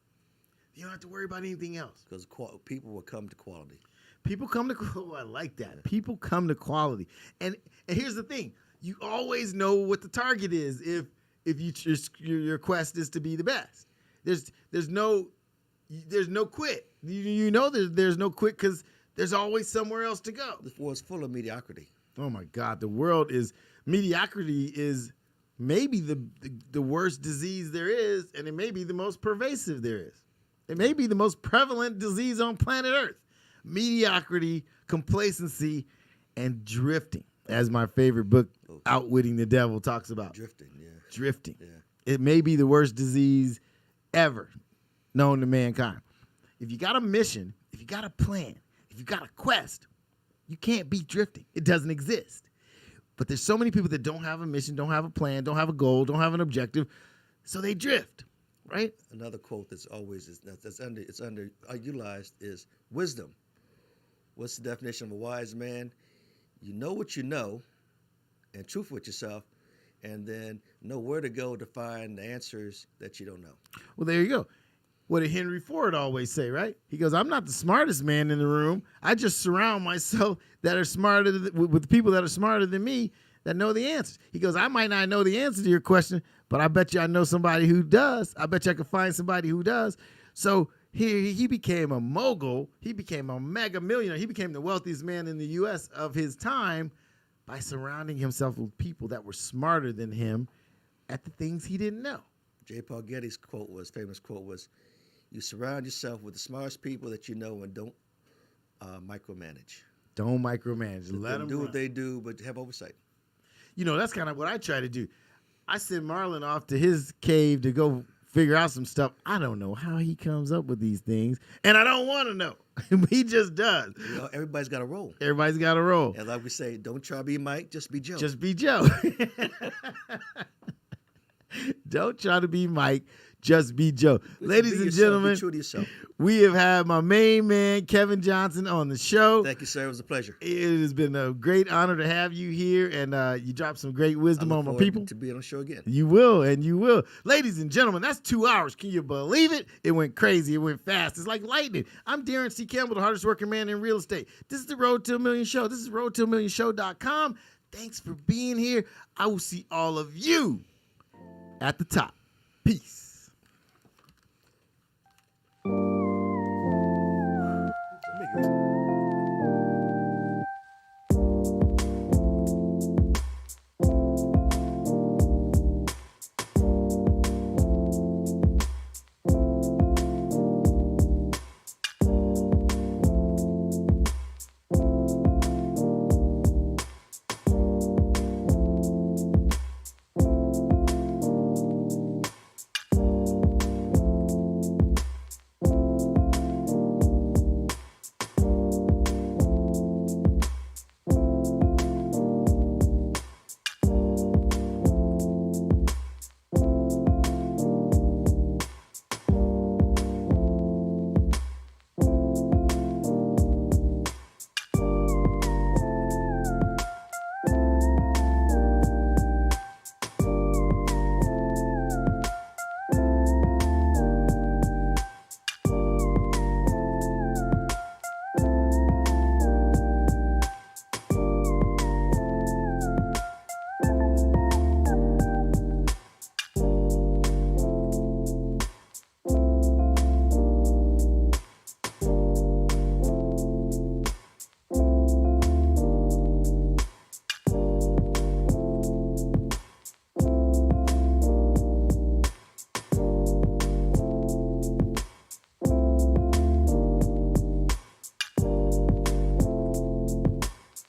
you don't have to worry about anything else. Because people will come to quality. People come to quality. Oh, I like that. People come to quality. And here's the thing. You always know what the target is if your quest is to be the best. There's no quit. You know there's no quit, because there's always somewhere else to go. This world's full of mediocrity. Oh my God, mediocrity is maybe the worst disease there is, and it may be the most pervasive there is. It may be the most prevalent disease on planet Earth. Mediocrity, complacency, and drifting, as my favorite book, Outwitting the Devil, talks about. Drifting, yeah. Drifting. Yeah. It may be the worst disease ever known to mankind. If you got a mission, if you got a plan, if you got a quest, you can't be drifting. It doesn't exist. But there's so many people that don't have a mission, don't have a plan, don't have a goal, don't have an objective, so they drift, right? Another quote that's always underutilized is wisdom. What's the definition of a wise man? You know what you know, and truth with yourself, and then know where to go to find the answers that you don't know. Well, there you go. What did Henry Ford always say, right? He goes, I'm not the smartest man in the room. I just surround myself with people that are smarter than me that know the answers. He goes, I might not know the answer to your question, but I bet you I know somebody who does. I bet you I can find somebody who does. So he became a mogul. He became a mega millionaire. He became the wealthiest man in the U.S. of his time by surrounding himself with people that were smarter than him at the things he didn't know. J. Paul Getty's famous quote was, you surround yourself with the smartest people that you know, and don't micromanage. Don't micromanage. Let them do what they do, but have oversight. That's kind of what I try to do. I send Marlon off to his cave to go figure out some stuff. I don't know how he comes up with these things, and I don't want to know. He just does. Everybody's got a role. Everybody's got a role. And like we say, don't try to be Mike, just be Joe. Just be Joe. Don't try to be Mike. Just be Joe. Ladies and gentlemen, be true to yourself. we have had my main man, Kevin Johnson, on the show. Thank you, sir. It was a pleasure. It has been a great honor to have you here, and you dropped some great wisdom on my people. To be on the show again. You will, and you will. Ladies and gentlemen, that's 2 hours. Can you believe it? It went crazy. It went fast. It's like lightning. I'm Daron C. Campbell, the hardest working man in real estate. This is the Road to a Million Show. This is roadtoamillionshow.com. Thanks for being here. I will see all of you at the top. Peace.